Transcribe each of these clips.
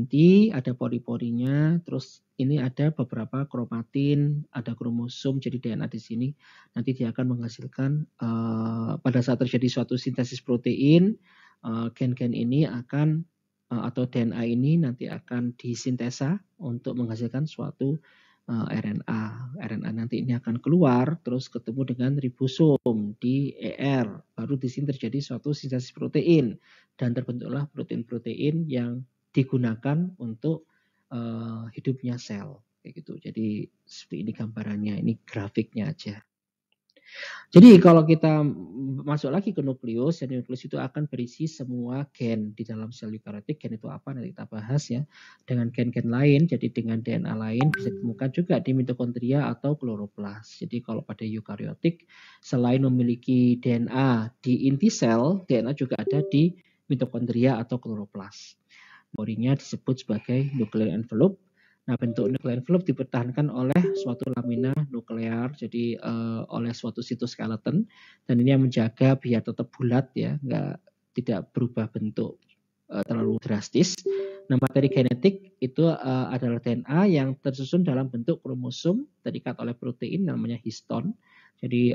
inti, ada pori-porinya, terus ini ada beberapa kromatin, ada kromosom, jadi DNA di sini nanti dia akan menghasilkan pada saat terjadi suatu sintesis protein, gen-gen ini akan atau DNA ini nanti akan disintesa untuk menghasilkan suatu RNA. RNA nanti ini akan keluar terus ketemu dengan ribosom di ER. Baru di sini terjadi suatu sintesis protein dan terbentuklah protein-protein yang digunakan untuk hidupnya sel kayak gitu. Jadi seperti ini gambarannya, ini grafiknya aja. Jadi kalau kita masuk lagi ke nukleus, ya nukleus itu akan berisi semua gen di dalam sel eukariotik. Gen itu apa nanti kita bahas ya. Dengan gen-gen lain, jadi dengan DNA lain bisa ditemukan juga di mitokondria atau kloroplas. Jadi kalau pada eukariotik selain memiliki DNA di inti sel, DNA juga ada di mitokondria atau kloroplas. Porinya disebut sebagai nuclear envelope. Nah, bentuk nuclear envelope dipertahankan oleh suatu lamina nuklear, jadi oleh suatu sitoskeleton, dan ini yang menjaga biar tetap bulat ya, tidak berubah bentuk terlalu drastis. Nah, materi genetik itu adalah DNA yang tersusun dalam bentuk kromosom terikat oleh protein namanya histon. Jadi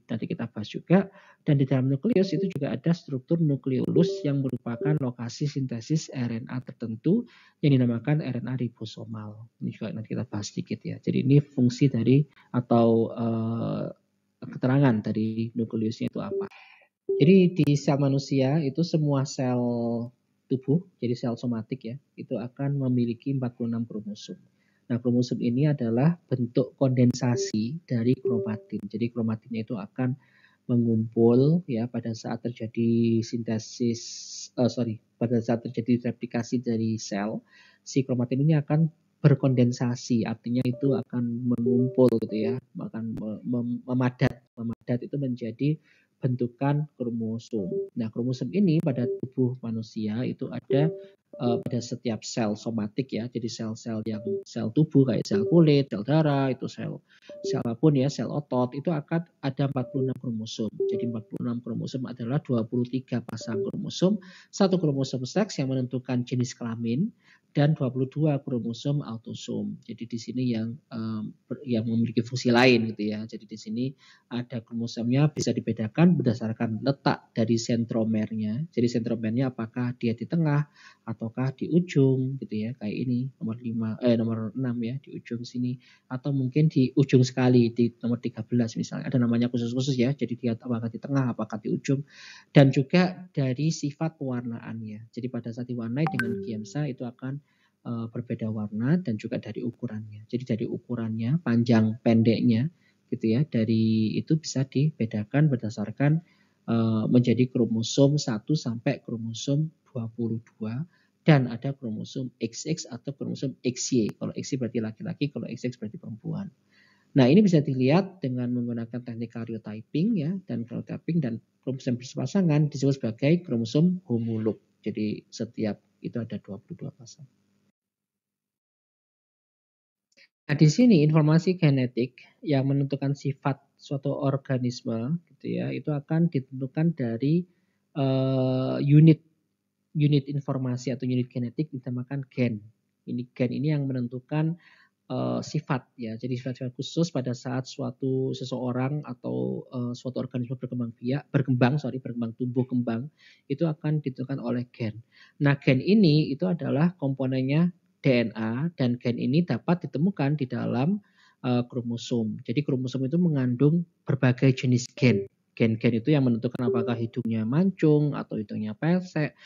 nanti kita bahas juga. Dan di dalam nukleus itu juga ada struktur nukleolus yang merupakan lokasi sintesis RNA tertentu yang dinamakan RNA ribosomal. Ini juga nanti kita bahas sedikit ya. Jadi ini fungsi dari atau keterangan dari nukleusnya itu apa. Jadi di sel manusia itu semua sel tubuh, jadi sel somatik ya, itu akan memiliki 46 kromosom. Nah, kromosom ini adalah bentuk kondensasi dari kromatin. Jadi kromatinnya itu akan mengumpul ya pada saat terjadi pada saat terjadi replikasi dari sel, si kromatin ini akan berkondensasi, artinya itu akan mengumpul gitu ya, akan memadat itu menjadi bentukan kromosom. Nah, kromosom ini pada tubuh manusia itu ada pada setiap sel somatik ya, jadi sel-sel yang sel tubuh kayak sel kulit, sel darah, itu sel apapun ya, sel otot itu akan ada 46 kromosom. Jadi 46 kromosom adalah 23 pasang kromosom, satu kromosom seks yang menentukan jenis kelamin, dan 22 kromosom autosom. Jadi di sini yang memiliki fungsi lain gitu ya. Jadi di sini ada kromosomnya bisa dibedakan berdasarkan letak dari sentromernya. Jadi sentromernya apakah dia di tengah ataukah di ujung gitu ya. Kayak ini nomor 6 ya di ujung sini, atau mungkin di ujung sekali di nomor 13 misalnya. Ada namanya khusus-khusus ya. Jadi dia apakah di tengah, apakah di ujung, dan juga dari sifat pewarnaannya. Jadi pada saat diwarnai dengan giemsa itu akan berbeda warna dan juga dari ukurannya. Jadi dari ukurannya, panjang pendeknya gitu ya, dari itu bisa dibedakan berdasarkan menjadi kromosom 1 sampai kromosom 22, dan ada kromosom XX atau kromosom XY. Kalau XY berarti laki-laki, kalau XX berarti perempuan. Nah, ini bisa dilihat dengan menggunakan teknik karyotyping ya, dan karyotyping dan kromosom berpasangan disebut sebagai kromosom homolog. Jadi setiap itu ada 22 pasang. Nah, di sini informasi genetik yang menentukan sifat suatu organisme gitu ya, itu akan ditentukan dari unit informasi atau unit genetik dinamakan gen. Ini gen ini yang menentukan sifat ya. Jadi sifat-sifat khusus pada saat seseorang atau suatu organisme berkembang tumbuh kembang itu akan ditentukan oleh gen. Nah, gen ini itu adalah komponennya DNA, dan gen ini dapat ditemukan di dalam kromosom. Jadi kromosom itu mengandung berbagai jenis gen. Gen-gen itu yang menentukan apakah hidungnya mancung atau hidungnya pesek,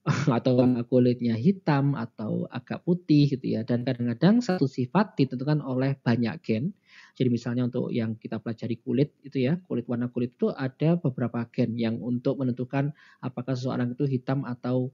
atau warna kulitnya hitam atau agak putih gitu ya. Dan kadang-kadang satu sifat ditentukan oleh banyak gen. Jadi misalnya untuk yang kita pelajari kulit itu ya, warna kulit itu ada beberapa gen yang untuk menentukan apakah seseorang itu hitam atau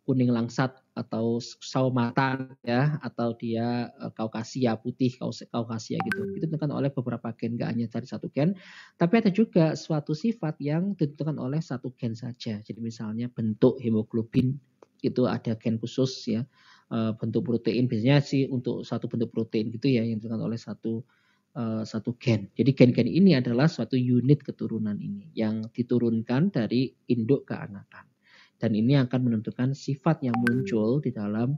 kuning langsat atau sawo matang ya, atau dia kaukasia putih, kaukasia gitu. Itu ditentukan oleh beberapa gen, nggak hanya dari satu gen. Tapi ada juga suatu sifat yang ditentukan oleh satu gen saja. Jadi misalnya bentuk hemoglobin itu ada gen khusus ya. Bentuk protein biasanya sih untuk satu bentuk protein gitu ya yang ditentukan oleh satu gen. Jadi gen-gen ini adalah suatu unit keturunan ini yang diturunkan dari induk ke anakan. Dan ini akan menentukan sifat yang muncul di dalam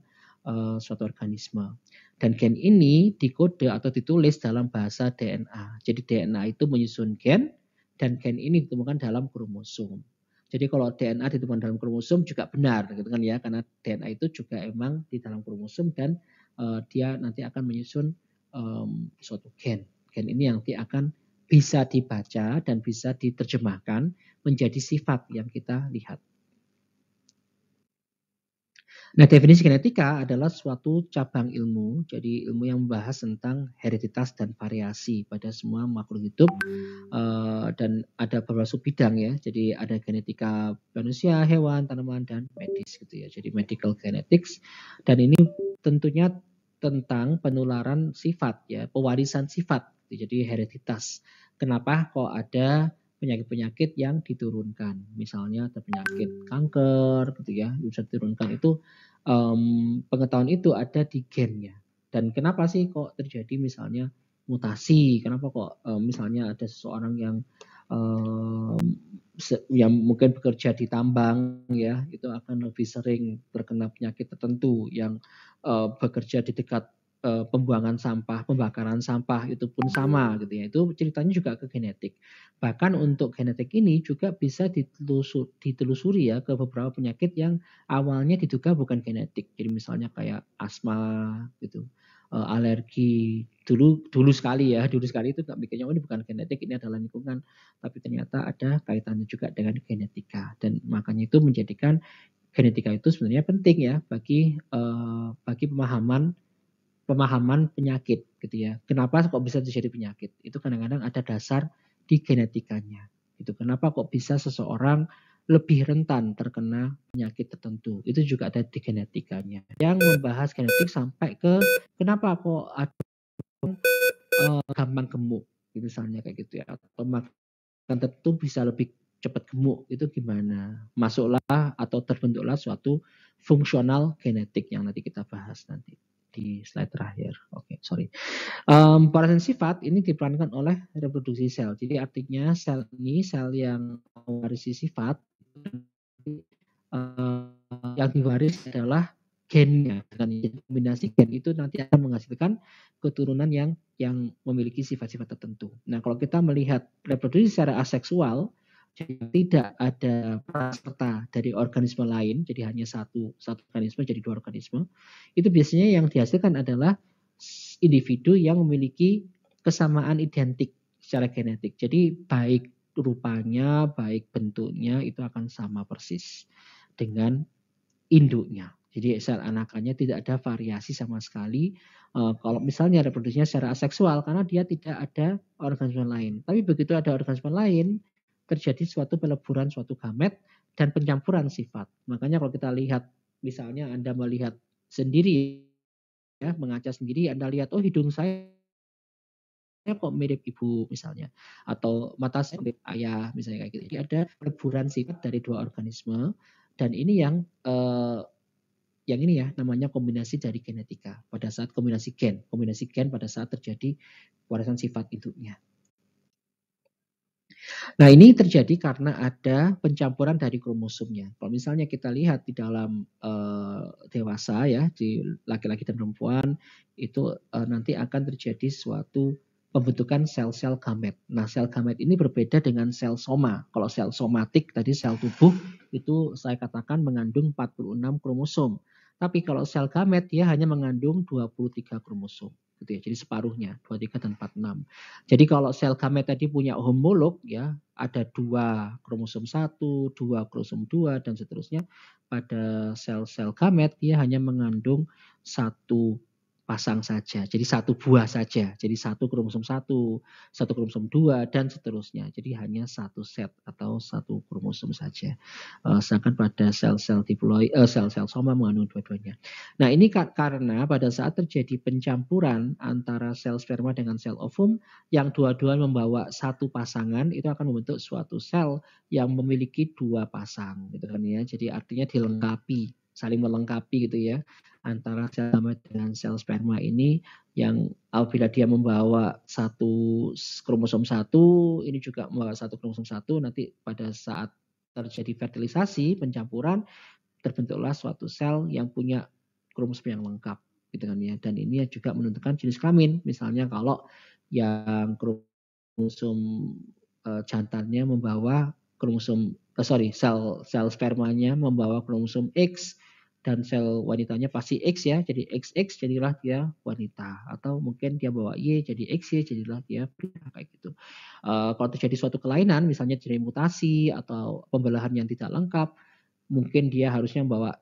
suatu organisme. Dan gen ini dikode atau ditulis dalam bahasa DNA. Jadi DNA itu menyusun gen, dan gen ini ditemukan dalam kromosom. Jadi kalau DNA ditemukan dalam kromosom juga benar, gitu kan ya, karena DNA itu juga emang di dalam kromosom dan dia nanti akan menyusun suatu gen. Gen ini nanti akan bisa dibaca dan bisa diterjemahkan menjadi sifat yang kita lihat. Nah, definisi genetika adalah suatu cabang ilmu, jadi ilmu yang membahas tentang hereditas dan variasi pada semua makhluk hidup, dan ada beberapa sub bidang ya. Jadi ada genetika manusia, hewan, tanaman, dan medis gitu ya. Jadi medical genetics, dan ini tentunya tentang penularan sifat ya, pewarisan sifat. Jadi hereditas. Kenapa kok ada penyakit-penyakit yang diturunkan? Misalnya ada penyakit kanker gitu ya, bisa diturunkan itu. Pengetahuan itu ada di gennya. Dan kenapa sih kok terjadi misalnya mutasi? Kenapa kok misalnya ada seseorang yang yang mungkin bekerja di tambang ya, itu akan lebih sering terkena penyakit tertentu, yang bekerja di dekat pembuangan sampah, pembakaran sampah itu pun sama gitu ya. Itu ceritanya juga ke genetik. Bahkan untuk genetik ini juga bisa ditelusuri ya ke beberapa penyakit yang awalnya diduga bukan genetik. Jadi misalnya kayak asma gitu, alergi. Dulu sekali itu nggak mikirnya oh ini bukan genetik, ini adalah lingkungan. Tapi ternyata ada kaitannya juga dengan genetika. Dan makanya itu menjadikan genetika itu sebenarnya penting ya bagi pemahaman penyakit gitu ya. Kenapa kok bisa terjadi penyakit? Itu kadang-kadang ada dasar di genetikanya. Gitu. Kenapa kok bisa seseorang lebih rentan terkena penyakit tertentu? Itu juga ada di genetikanya. Yang membahas genetik sampai ke kenapa kok ada gampang gemuk, misalnya kayak gitu ya. Atau makan tertentu bisa lebih cepat gemuk, itu gimana? Masuklah atau terbentuklah suatu fungsional genetik yang nanti kita bahas nanti di slide terakhir. Oke, sorry. Variasi sifat ini diperankan oleh reproduksi sel. Jadi artinya sel ini sel yang mewarisi sifat, yang diwaris adalah gennya. Dengan kombinasi gen itu nanti akan menghasilkan keturunan yang memiliki sifat-sifat tertentu. Nah, kalau kita melihat reproduksi secara aseksual, tidak ada peserta dari organisme lain, jadi hanya satu organisme jadi dua organisme. Itu biasanya yang dihasilkan adalah individu yang memiliki kesamaan identik secara genetik. Jadi baik rupanya, baik bentuknya itu akan sama persis dengan induknya. Jadi sel anakannya tidak ada variasi sama sekali. Kalau misalnya reproduksinya secara aseksual karena dia tidak ada organisme lain. Tapi begitu ada organisme lain, terjadi suatu peleburan suatu gamet dan pencampuran sifat. Makanya kalau kita lihat, misalnya Anda melihat sendiri ya, mengaca sendiri, Anda lihat oh hidung saya kok mirip ibu misalnya, atau mata saya mirip ayah misalnya kayak gitu. Jadi ada peleburan sifat dari dua organisme, dan ini yang ini ya namanya kombinasi dari genetika pada saat kombinasi gen pada saat terjadi warisan sifat induknya. Nah, ini terjadi karena ada pencampuran dari kromosomnya. Kalau misalnya kita lihat di dalam dewasa ya, di laki-laki dan perempuan itu nanti akan terjadi suatu pembentukan sel-sel gamet. Nah, sel gamet ini berbeda dengan sel soma. Kalau sel somatik tadi sel tubuh itu saya katakan mengandung 46 kromosom. Tapi kalau sel gamet dia hanya mengandung 23 kromosom. Gitu ya. Jadi separuhnya 23 dan 46. Jadi kalau sel gamet tadi punya homolog ya, ada 2 kromosom 1, 2 kromosom 2 dan seterusnya. Pada sel-sel gamet dia hanya mengandung 1 pasang saja. Jadi 1 buah saja. Jadi 1 kromosom 1, 1 kromosom 2 dan seterusnya. Jadi hanya 1 set atau 1 kromosom saja. Sedangkan pada sel-sel diploid, sel-sel soma mengandung dua-duanya. Nah, ini karena pada saat terjadi pencampuran antara sel sperma dengan sel ovum yang dua-duanya membawa satu pasangan, itu akan membentuk suatu sel yang memiliki 2 pasang gitu kan ya. Jadi artinya dilengkapi, saling melengkapi gitu ya, antara sel gamet dengan sel sperma ini, yang apabila dia membawa 1 kromosom 1, ini juga membawa 1 kromosom 1, nanti pada saat terjadi fertilisasi, pencampuran, terbentuklah suatu sel yang punya kromosom yang lengkap, gitu kan ya. Dan ini juga menentukan jenis kelamin. Misalnya kalau yang kromosom jantannya membawa kromosom sel spermanya membawa kromosom X dan sel wanitanya pasti X ya, jadi XX jadilah dia wanita, atau mungkin dia bawa Y jadi XY jadilah dia pria, kayak gitu. Kalau terjadi suatu kelainan, misalnya jadi mutasi atau pembelahan yang tidak lengkap, mungkin dia harusnya membawa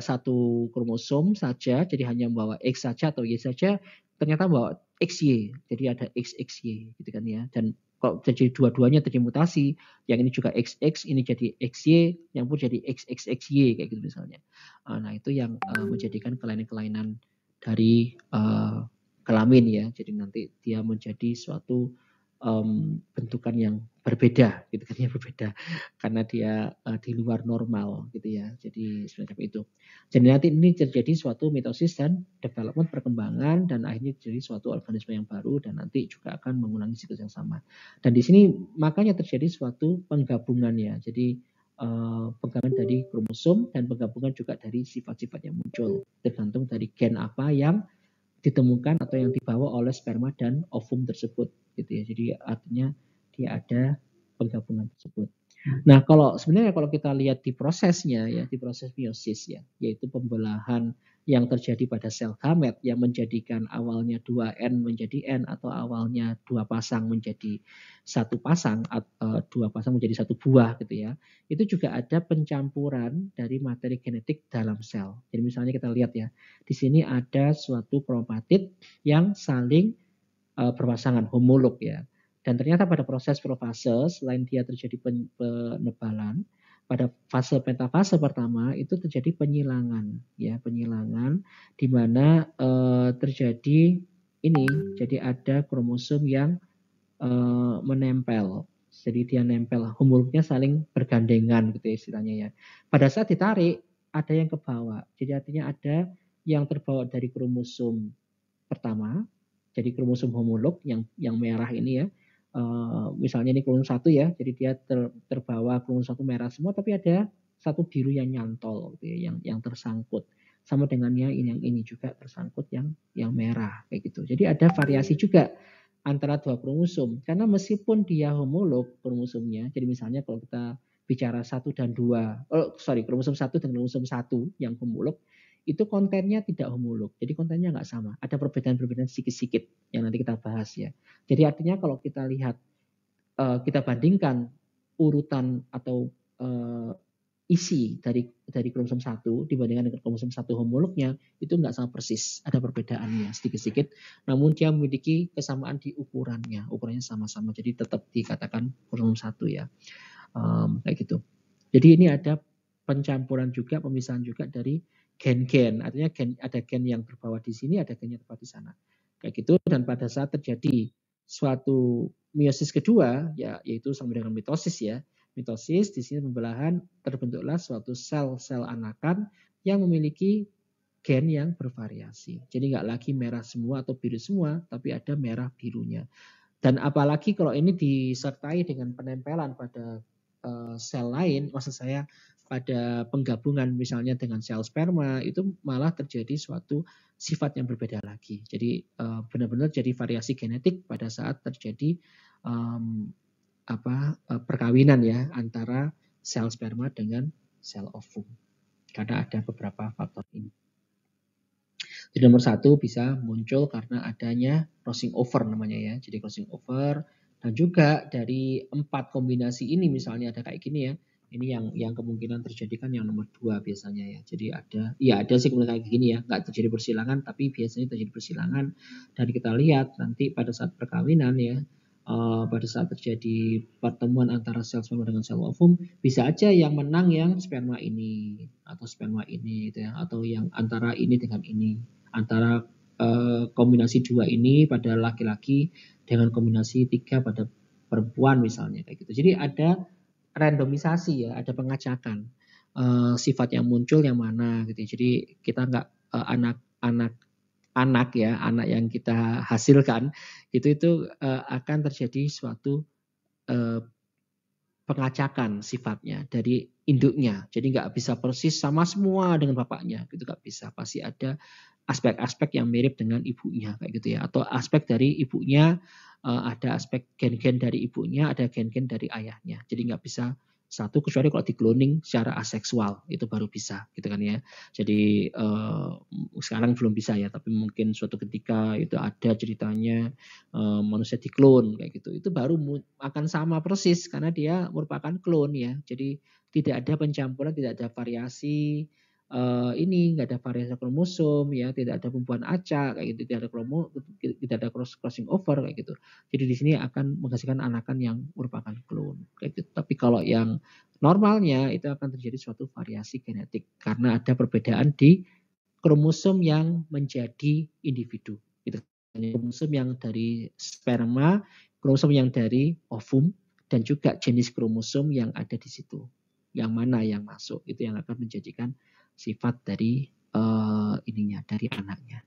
satu kromosom saja, jadi hanya membawa X saja atau Y saja, ternyata membawa XY, jadi ada XXY gitu kan ya. Dan kalau terjadi dua-duanya terjadi mutasi, yang ini juga XX, ini jadi XY, yang pun jadi XXXY kayak gitu misalnya. Nah itu yang menjadikan kelainan-kelainan dari kelamin ya. Jadi nanti dia menjadi suatu bentukan yang berbeda gitu kan ya, berbeda karena dia di luar normal gitu ya. Jadi semacam itu. Jadi nanti ini terjadi suatu mitosis dan development, perkembangan, dan akhirnya jadi suatu organisme yang baru dan nanti juga akan mengulangi siklus yang sama. Dan di sini makanya terjadi suatu penggabungan ya. Jadi penggabungan dari kromosom dan penggabungan juga dari sifat-sifat yang muncul tergantung dari gen apa yang ditemukan atau yang dibawa oleh sperma dan ovum tersebut gitu ya. Jadi artinya dia ada penggabungan tersebut. Nah, sebenarnya kalau kita lihat di prosesnya ya, di proses meiosis ya, yaitu pembelahan yang terjadi pada sel gamet yang menjadikan awalnya 2N menjadi N, atau awalnya 2 pasang menjadi 1 pasang, 2 pasang menjadi 1 buah gitu ya. Itu juga ada pencampuran dari materi genetik dalam sel. Jadi misalnya kita lihat ya, di sini ada suatu kromatid yang saling berpasangan, homolog ya. Dan ternyata pada proses profase, selain dia terjadi penebalan, pada fase pentafase pertama itu terjadi penyilangan, ya, penyilangan di mana terjadi ini, jadi ada kromosom yang menempel. Jadi dia nempel, homolognya saling bergandengan gitu ya istilahnya ya. Pada saat ditarik ada yang ke bawah. Jadi artinya ada yang terbawa dari kromosom pertama, jadi kromosom homolog yang merah ini ya. Misalnya ini kromosom 1 ya, jadi dia terbawa kromosom 1 merah semua, tapi ada satu biru yang nyantol gitu ya, yang tersangkut. Sama dengannya yang ini juga tersangkut yang merah kayak gitu. Jadi ada variasi juga antara dua kromosom, karena meskipun dia homolog kromosomnya, jadi misalnya kalau kita bicara 1 dan 2, kromosom 1 dan kromosom 1 yang homolog, itu kontennya tidak homolog. Jadi kontennya nggak sama. Ada perbedaan-perbedaan sedikit-sedikit yang nanti kita bahas ya. Jadi artinya kalau kita lihat, kita bandingkan urutan atau isi dari kromosom 1 dibandingkan dengan kromosom 1 homolognya, itu nggak sama persis. Ada perbedaannya sedikit-sedikit. Namun dia memiliki kesamaan di ukurannya. Ukurannya sama-sama. Jadi tetap dikatakan kromosom 1 ya. Kayak gitu. Jadi ini ada pencampuran juga, pemisahan juga dari gen-gen. Artinya ada gen yang terbawa di sini, ada gen yang terbawa di sana. Kayak gitu. Dan pada saat terjadi suatu meiosis kedua, ya, yaitu sama dengan mitosis ya. Mitosis di sini pembelahan, terbentuklah suatu sel-sel anakan yang memiliki gen yang bervariasi. Jadi nggak lagi merah semua atau biru semua, tapi ada merah birunya. Dan apalagi kalau ini disertai dengan penempelan pada sel lain, maksud saya pada penggabungan misalnya dengan sel sperma, itu malah terjadi suatu sifat yang berbeda lagi. Jadi benar-benar jadi variasi genetik pada saat terjadi perkawinan ya antara sel sperma dengan sel ovum. Karena ada beberapa faktor ini. Jadi nomor 1 bisa muncul karena adanya crossing over namanya ya. Jadi crossing over, dan juga dari 4 kombinasi ini misalnya ada kayak gini ya. Ini yang kemungkinan terjadi kan yang nomor 2 biasanya ya. Jadi ada sih kemungkinan kayak gini ya, nggak terjadi persilangan tapi biasanya terjadi persilangan. Dan kita lihat nanti pada saat perkawinan ya, pada saat terjadi pertemuan antara sel sperma dengan sel ovum, bisa aja yang menang yang sperma ini atau sperma ini gitu ya, atau yang antara ini dengan ini, antara kombinasi 2 ini pada laki-laki dengan kombinasi 3 pada perempuan misalnya kayak gitu. Jadi ada randomisasi ya, ada pengacakan sifat yang muncul yang mana gitu. Jadi kita nggak anak yang kita hasilkan itu akan terjadi suatu pengacakan sifatnya dari induknya. Jadi nggak bisa persis sama semua dengan bapaknya, gitu nggak bisa. Pasti ada aspek-aspek yang mirip dengan ibunya kayak gitu ya. Atau aspek dari ibunya ada aspek gen-gen dari ibunya, ada gen-gen dari ayahnya. Jadi nggak bisa satu kecuali kalau di cloning secara aseksual itu baru bisa gitu kan ya. Jadi sekarang belum bisa ya, tapi mungkin suatu ketika itu ada ceritanya manusia diklon kayak gitu. Itu baru akan sama persis karena dia merupakan klon ya. Jadi tidak ada pencampuran, tidak ada variasi ini nggak ada variasi kromosom ya, tidak ada pembuahan acak kayak gitu, tidak ada crossing over kayak gitu. Jadi di sini akan menghasilkan anakan yang merupakan klon kayak gitu. Tapi kalau yang normalnya itu akan terjadi suatu variasi genetik karena ada perbedaan di kromosom yang menjadi individu. Gitu. Kromosom yang dari sperma, kromosom yang dari ovum, dan juga jenis kromosom yang ada di situ. Yang mana yang masuk itu yang akan menjadikan sifat dari dari anaknya.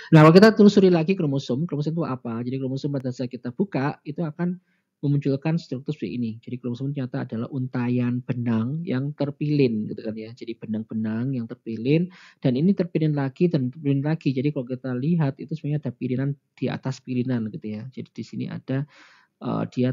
Nah, kalau kita telusuri lagi kromosom itu apa? Jadi kromosom pada saat kita buka itu akan memunculkan struktur seperti ini. Jadi kromosom ternyata adalah untayan benang yang terpilin gitu kan ya. Jadi benang-benang yang terpilin dan ini terpilin lagi dan terpilin lagi. Jadi kalau kita lihat itu sebenarnya ada pilinan di atas pilinan gitu ya. Jadi di sini ada dia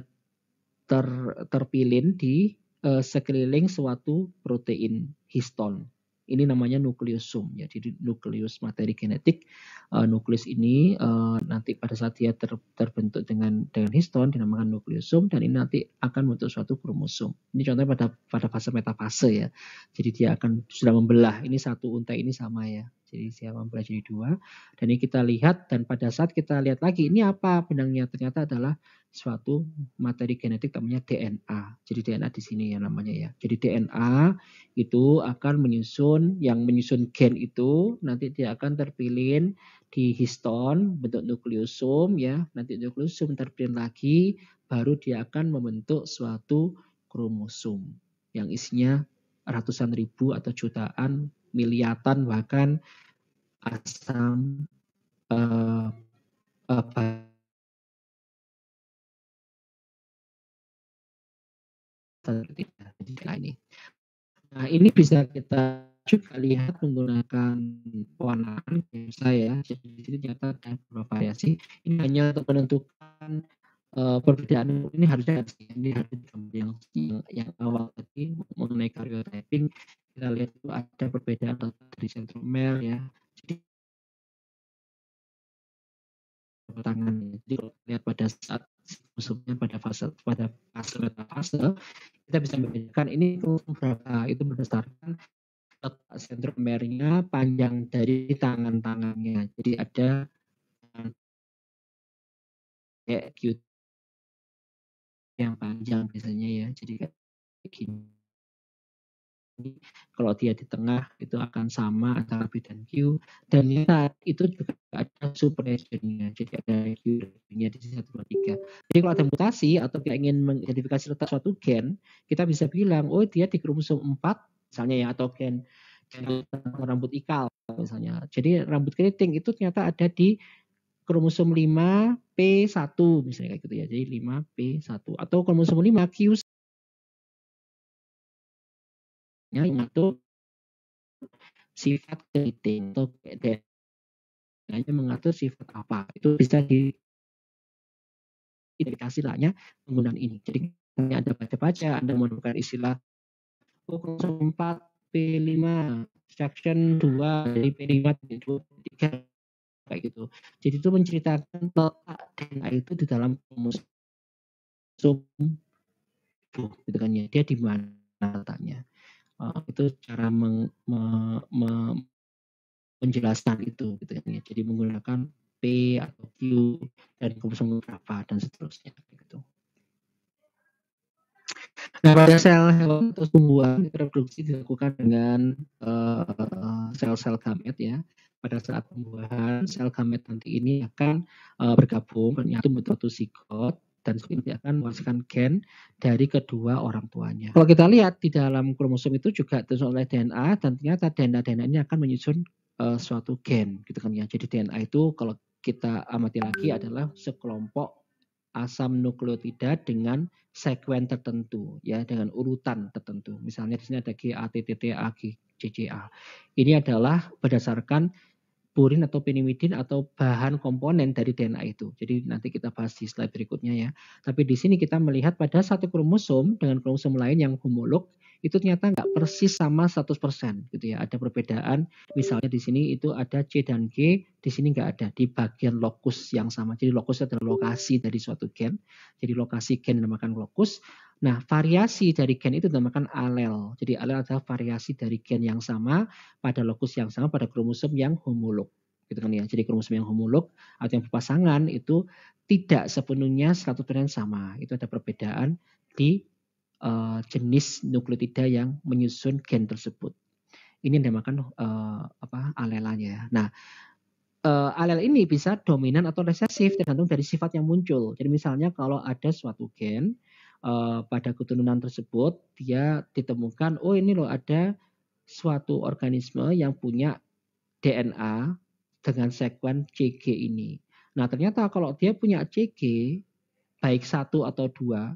terpilin di sekeliling suatu protein histon. Ini namanya nukleosum ya. Jadi nukleus materi genetik. Nukleus ini nanti pada saat dia terbentuk dengan histon dinamakan nukleosum dan ini nanti akan membentuk suatu kromosom. Ini contohnya pada fase metafase ya. Jadi dia akan sudah membelah. Ini satu untai ini sama ya. Jadi dia membelah jadi dua. Dan ini kita lihat dan pada saat kita lihat lagi ini apa benangnya ternyata adalah suatu materi genetik namanya DNA. Jadi DNA di sini ya namanya ya. Jadi DNA itu akan menyusun gen itu nanti dia akan terpilin di histon bentuk nukleosum ya. Nanti nukleosum terpilin lagi baru dia akan membentuk suatu kromosom yang isinya ratusan ribu atau jutaan, miliatan bahkan asam ini. Nah, ini bisa kita juga lihat menggunakan pewarnaan saya. Jadi di sini ternyata ada beberapa variasi. Ini hanya untuk menentukan perbedaan ini harusnya ini yang awal tadi mengenai karyotyping kita lihat itu ada perbedaan dari centromere ya. Jadi tangan. Jadi kalau lihat pada saat musuhnya pada fase metafase kita bisa membedakan ini berapa itu berdasarkan letak sentromernya panjang dari tangannya. Jadi ada kayak Q yang panjang biasanya ya. Jadi kayak gini. Kalau dia di tengah itu akan sama antara P dan Q dan itu juga ada subregionnya. Jadi ada Q-nya di sini 1, 2, 3. Jadi kalau ada mutasi atau kita ingin mengidentifikasi letak suatu gen, kita bisa bilang oh dia di kromosom 4 misalnya ya atau gen rambut ikal misalnya. Jadi rambut keriting itu ternyata ada di kromosom 5P1 misalnya kayak gitu ya. Jadi 5P1 atau kromosom 5 Q nya mengatur sifat keriting atau DNA-nya mengatur sifat apa. Itu bisa diidentifikasi lahnya penggunaan ini. Jadi ada baca-baca, Anda menemukan istilah kromosom 4 P5 section 2 dari P5 2 3 kayak gitu. Jadi itu menceritakan letak DNA itu di dalam kromosom gitu kan ya. Dia di mana letaknya. Itu cara menjelaskan itu gitu kan ya. Jadi menggunakan P atau Q dan kromosom berapa dan seterusnya gitu. Nah, pada sel hewan atau tumbuhan reproduksi dilakukan dengan sel-sel gamet ya. Pada saat pembuahan sel gamet nanti ini akan bergabung menyatu membentuk zigot dan ini akan menghasilkan gen dari kedua orang tuanya. Kalau kita lihat di dalam kromosom itu juga tersusun oleh DNA dan ternyata DNA ini akan menyusun suatu gen gitu kan ya. Jadi DNA itu kalau kita amati lagi adalah sekelompok asam nukleotida dengan sekuen tertentu, ya, dengan urutan tertentu. Misalnya di sini ada GATTTA, GCA. Ini adalah berdasarkan purin atau penimidin atau bahan komponen dari DNA itu. Jadi nanti kita bahas di slide berikutnya ya. Tapi di sini kita melihat pada satu kromosom dengan kromosom lain yang homolog itu ternyata nggak persis sama 100% gitu ya. Ada perbedaan. Misalnya di sini itu ada C dan G, di sini nggak ada di bagian lokus yang sama. Jadi lokus adalah lokasi dari suatu gen. Jadi lokasi gen dinamakan lokus. Nah, variasi dari gen itu dinamakan alel. Jadi alel adalah variasi dari gen yang sama pada lokus yang sama pada kromosom yang homolog. Gitu kan ya. Jadi kromosom yang homolog atau yang berpasangan itu tidak sepenuhnya 100% sama. Itu ada perbedaan di jenis nukleotida yang menyusun gen tersebut. Ini yang dinamakan alelanya. Nah, alel ini bisa dominan atau resesif tergantung dari sifat yang muncul. Jadi misalnya kalau ada suatu gen pada keturunan tersebut dia ditemukan, oh ini loh ada suatu organisme yang punya DNA dengan sekuen CG ini. Nah ternyata kalau dia punya CG baik satu atau dua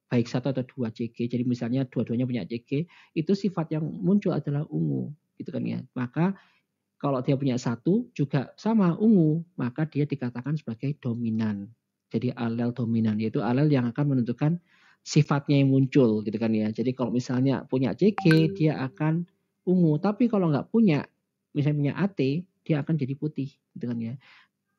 CG, jadi misalnya dua-duanya punya CG, itu sifat yang muncul adalah ungu, gitu kan ya. Maka kalau dia punya satu juga sama ungu, maka dia dikatakan sebagai dominan. Jadi alel dominan, yaitu alel yang akan menentukan sifatnya yang muncul, gitu kan ya. Jadi kalau misalnya punya CG, dia akan ungu. Tapi kalau nggak punya, misalnya punya AT, dia akan jadi putih, gitu kan ya.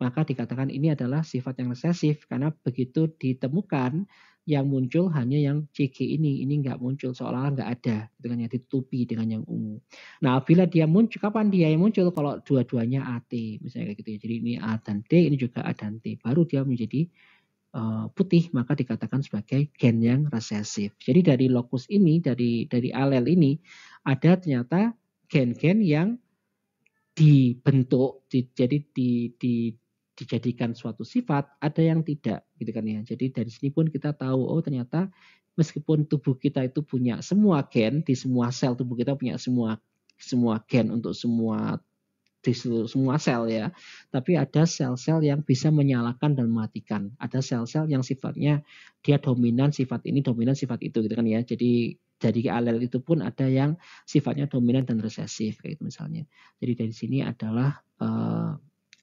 Maka dikatakan ini adalah sifat yang resesif karena begitu ditemukan yang muncul hanya yang CG ini nggak muncul, seolah-olah nggak ada, gitu kan ya, ditutupi dengan yang ungu. Nah, bila dia muncul, kapan dia yang muncul? Kalau dua-duanya AT, misalnya kayak gitu ya. Jadi ini A dan T, ini juga A dan T, baru dia menjadi putih, maka dikatakan sebagai gen yang resesif. Jadi dari lokus ini, dari alel ini ada ternyata gen-gen yang dibentuk, jadi dijadikan suatu sifat, ada yang tidak, gitu kan ya. Jadi dari sini pun kita tahu, oh ternyata meskipun tubuh kita itu punya semua gen, di semua sel tubuh kita punya semua gen untuk semua di semua sel ya, tapi ada sel-sel yang bisa menyalakan dan mematikan. Ada sel-sel yang sifatnya dia dominan sifat ini, dominan sifat itu, gitu kan ya. Jadi dari alel itu pun ada yang sifatnya dominan dan resesif kayak itu misalnya. Jadi dari sini adalah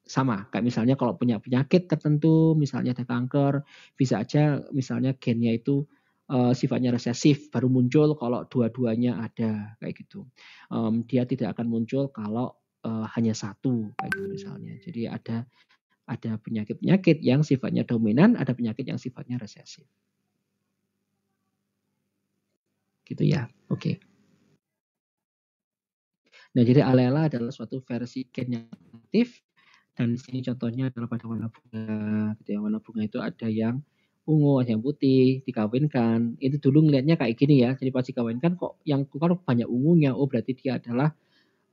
sama kayak misalnya kalau punya penyakit tertentu, misalnya ada kanker, bisa aja misalnya gennya itu sifatnya resesif baru muncul kalau dua-duanya ada kayak gitu. Dia tidak akan muncul kalau hanya satu kayak gitu misalnya. Jadi ada penyakit-penyakit yang sifatnya dominan, ada penyakit yang sifatnya resesif. Gitu ya. Oke. Nah, jadi alela adalah suatu versi gen yang aktif dan di sini contohnya adalah pada warna bunga. Gitu ya. Warna bunga itu ada yang ungu, ada yang putih, dikawinkan. Itu dulu ngelihatnya kayak gini ya. Jadi pas dikawinkan kok yang keluar banyak ungunya. Oh, berarti dia adalah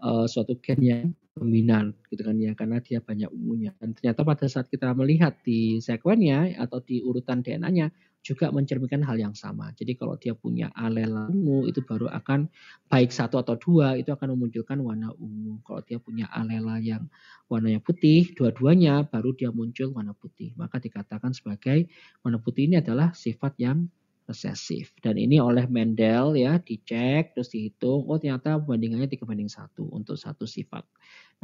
suatu gen yang dominan gitu kan ya, karena dia banyak ungunya. Dan ternyata pada saat kita melihat di sekuennya atau di urutan DNA-nya juga mencerminkan hal yang sama. Jadi kalau dia punya alel ungu itu baru akan baik satu atau dua itu akan memunculkan warna ungu. Kalau dia punya alela yang warnanya putih, dua-duanya baru dia muncul warna putih. Maka dikatakan sebagai warna putih ini adalah sifat yang resesif. Dan ini oleh Mendel ya dicek terus dihitung, oh ternyata bandingannya 3:1 untuk satu sifat.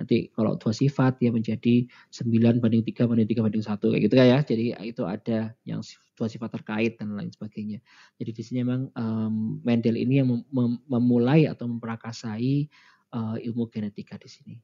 Nanti kalau dua sifat dia menjadi 9:3:3:1 kayak gitu ya. Jadi itu ada yang dua sifat terkait dan lain sebagainya. Jadi di sini memang Mendel ini yang memulai atau memperakasai ilmu genetika di sini.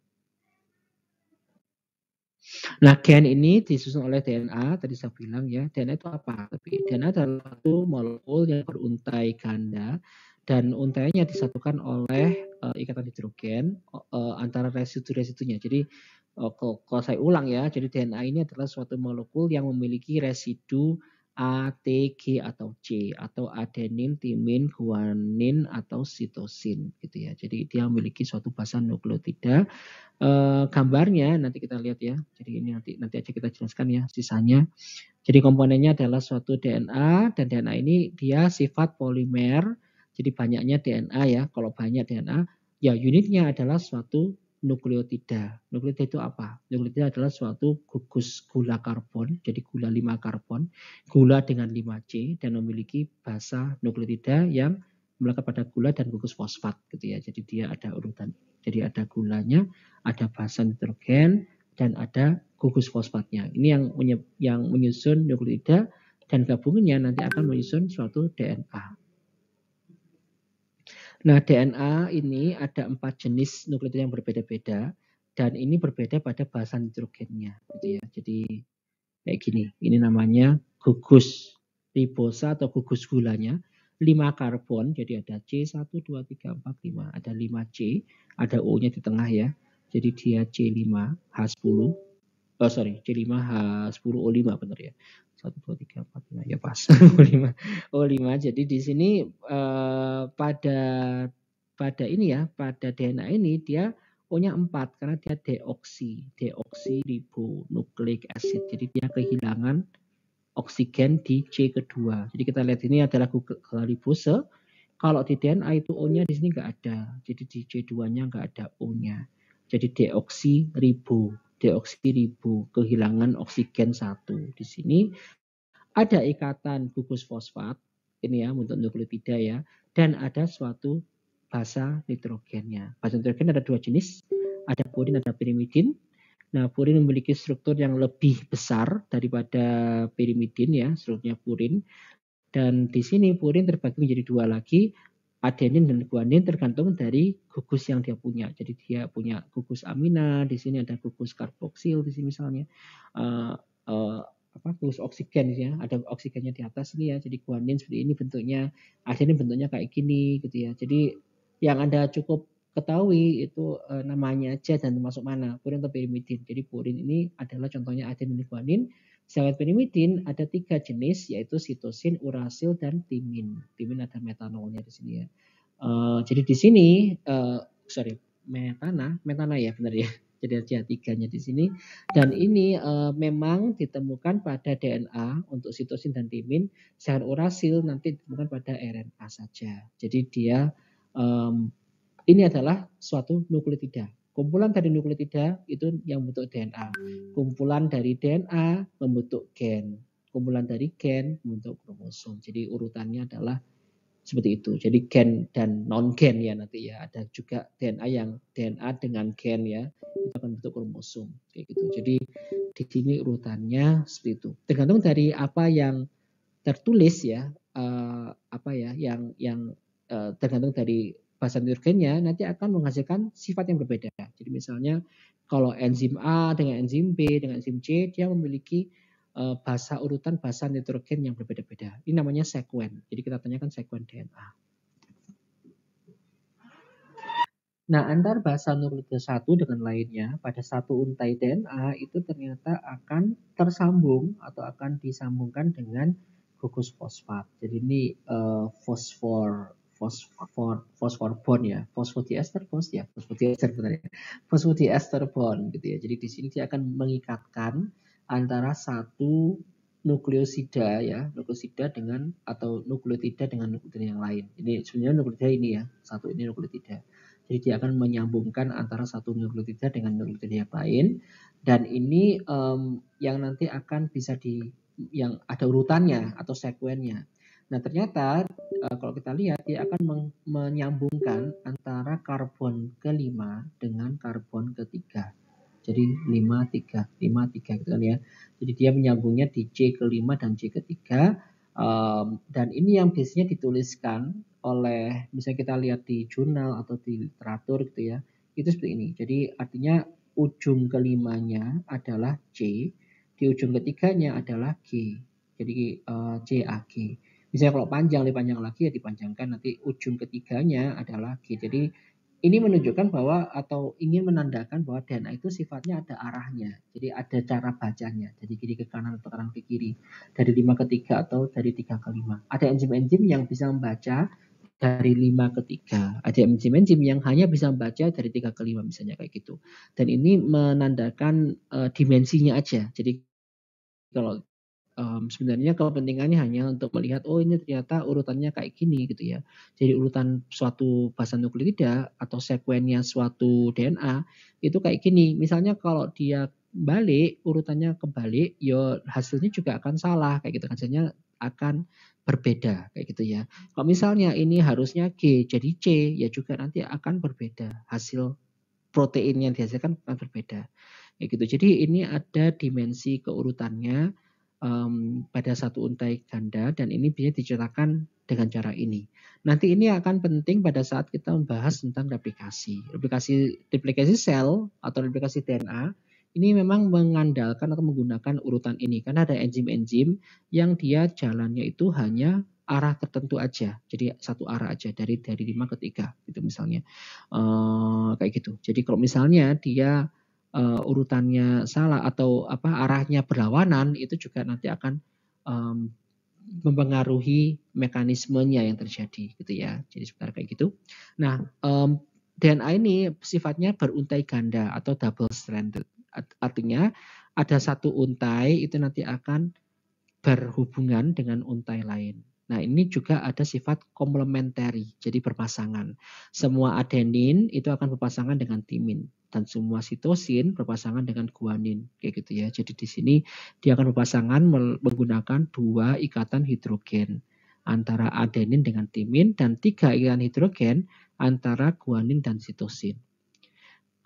Nah, gen ini disusun oleh DNA, tadi saya bilang ya, DNA itu apa? Tapi DNA adalah satu molekul yang beruntai ganda dan untainya disatukan oleh ikatan hidrogen antara residu-residunya. Jadi kalau saya ulang ya, jadi DNA ini adalah suatu molekul yang memiliki residu A, T, G atau C atau adenin, timin, guanin atau sitosin gitu ya. Jadi dia memiliki suatu basan nukleotida. Gambarnya nanti kita lihat ya. Jadi ini nanti aja kita jelaskan ya sisanya. Jadi komponennya adalah suatu DNA dan DNA ini dia sifat polimer. Jadi banyaknya DNA ya. Kalau banyak DNA ya unitnya adalah suatu nukleotida. Nukleotida itu apa? Nukleotida adalah suatu gugus gula karbon, jadi gula 5 karbon, gula dengan 5C dan memiliki basa nukleotida yang melekat pada gula dan gugus fosfat gitu ya. Jadi dia ada urutan. Jadi ada gulanya, ada basa nitrogen dan ada gugus fosfatnya. Ini yang menyusun nukleotida dan gabungannya nanti akan menyusun suatu DNA. Nah, DNA ini ada 4 jenis nukleotida yang berbeda-beda dan ini berbeda pada basa nitrogennya gitu ya. Jadi kayak gini, ini namanya gugus ribosa atau gugus gulanya 5 karbon, jadi ada C1 2 3 4 5, ada 5C, ada O-nya di tengah ya. Jadi dia C5H10. Oh sorry, C5H10O5 benar ya. 1 2 3 4 5 ya pas. O5. Jadi di sini pada ini ya, pada DNA ini dia O-nya 4 karena dia deoksiribonukleik acid. Jadi dia kehilangan oksigen di C kedua. Jadi kita lihat ini adalah ribose. Kalau di DNA itu O-nya di sini nggak ada. Jadi di C2-nya nggak ada O-nya. Jadi deoksiribo kehilangan oksigen 1. Di sini ada ikatan gugus fosfat ini ya untuk nukleotida ya, dan ada suatu basa nitrogennya. Basa nitrogen ada 2 jenis, ada purin, ada pirimidin. Nah, purin memiliki struktur yang lebih besar daripada pirimidin ya, strukturnya purin. Dan di sini purin terbagi menjadi 2 lagi, adenin dan guanin tergantung dari gugus yang dia punya. Jadi dia punya gugus amina, di sini ada gugus karboksil di sini misalnya. Gugus oksigen ya, ada oksigennya di atas ini ya. Jadi guanin seperti ini bentuknya, adenin bentuknya kayak gini gitu ya. Jadi yang Anda cukup ketahui itu namanya aja dan termasuk mana, purin atau pirimidin. Jadi purin ini adalah contohnya adenin dan guanin. Sedangkan pirimidin ada 3 jenis yaitu sitosin, urasil, dan timin. Timin ada metanolnya di sini ya. Jadi di sini metana ya benar ya. Jadi ada 3-nya di sini dan ini memang ditemukan pada DNA untuk sitosin dan timin. Sedangkan urasil nanti ditemukan pada RNA saja. Jadi dia ini adalah suatu nukleotida. Kumpulan dari nukleotida itu yang membentuk DNA. Kumpulan dari DNA membentuk gen. Kumpulan dari gen membentuk kromosom. Jadi urutannya adalah seperti itu. Jadi gen dan non gen ya nanti ya. Ada juga DNA yang DNA dengan gen ya. Itu akan bentuk kromosom kayak gitu. Jadi di sini urutannya seperti itu. Tergantung dari apa yang tertulis ya. Yang tergantung dari basa nitrogennya nanti akan menghasilkan sifat yang berbeda. Jadi misalnya kalau enzim A dengan enzim B dengan enzim C dia memiliki basa urutan basa nitrogen yang berbeda-beda. Ini namanya sekuen. Jadi kita tanyakan sekuen DNA. Nah, antar basa nukleotida satu dengan lainnya pada satu untai DNA itu ternyata akan tersambung atau akan disambungkan dengan gugus fosfat. Jadi ini fosfor bond ya, fosfodiester benar ya, fosfodiester bond gitu ya. Jadi di sini dia akan mengikatkan antara satu nukleosida dengan atau nukleotida dengan nukleotida yang lain. Ini sebenarnya nukleotida ini ya, satu ini nukleotida. Jadi dia akan menyambungkan antara satu nukleotida dengan nukleotida yang lain dan ini yang nanti akan bisa yang ada urutannya atau sekuennya. Nah ternyata kalau kita lihat dia akan menyambungkan antara karbon ke-5 dengan karbon ke-3. Jadi 5-3 gitu kan ya. Jadi dia menyambungnya di C ke-5 dan C ke-3 dan ini yang biasanya dituliskan oleh misalnya kita lihat di jurnal atau di literatur gitu ya. Itu seperti ini. Jadi artinya ujung ke-5-nya adalah C, di ujung ke-3-nya adalah G. Jadi CAG. Misalnya kalau lebih panjang lagi ya dipanjangkan nanti ujung ke-3-nya adalah G. Jadi ini menunjukkan bahwa atau ingin menandakan bahwa DNA itu sifatnya ada arahnya. Jadi ada cara bacanya. Dari kiri ke kanan atau kanan ke kiri. Dari 5 ke 3 atau dari 3 ke 5. Ada enzim-enzim yang bisa membaca dari 5 ke 3. Ada enzim-enzim yang hanya bisa membaca dari 3 ke 5 misalnya kayak gitu. Dan ini menandakan dimensinya aja. Jadi kalau sebenarnya kepentingannya hanya untuk melihat, oh ini ternyata urutannya kayak gini gitu ya. Jadi urutan suatu basan nukleotida atau sekuennya suatu DNA itu kayak gini. Misalnya kalau dia balik, urutannya kebalik, ya hasilnya juga akan salah kayak gitu. Hasilnya akan berbeda kayak gitu ya. Kalau misalnya ini harusnya G jadi C, ya juga nanti akan berbeda. Hasil protein yang dihasilkan akan berbeda. Kayak gitu. Jadi ini ada dimensi keurutannya pada satu untai ganda dan ini bisa diceritakan dengan cara ini. Nanti ini akan penting pada saat kita membahas tentang replikasi. Replikasi sel atau replikasi DNA ini memang mengandalkan atau menggunakan urutan ini karena ada enzim-enzim yang dia jalannya itu hanya arah tertentu aja. Jadi satu arah aja dari 5 ke 3 gitu misalnya. Kayak gitu. Jadi kalau misalnya dia urutannya salah atau arahnya berlawanan itu juga nanti akan mempengaruhi mekanismenya yang terjadi gitu ya. Jadi sebentar kayak gitu. Nah, DNA ini sifatnya beruntai ganda atau double stranded. Artinya ada satu untai itu nanti akan berhubungan dengan untai lain. Nah, ini juga ada sifat komplementari, jadi berpasangan. Semua adenin itu akan berpasangan dengan timin dan semua sitosin berpasangan dengan guanin, kayak gitu ya. Jadi di sini dia akan berpasangan menggunakan 2 ikatan hidrogen antara adenin dengan timin dan 3 ikatan hidrogen antara guanin dan sitosin.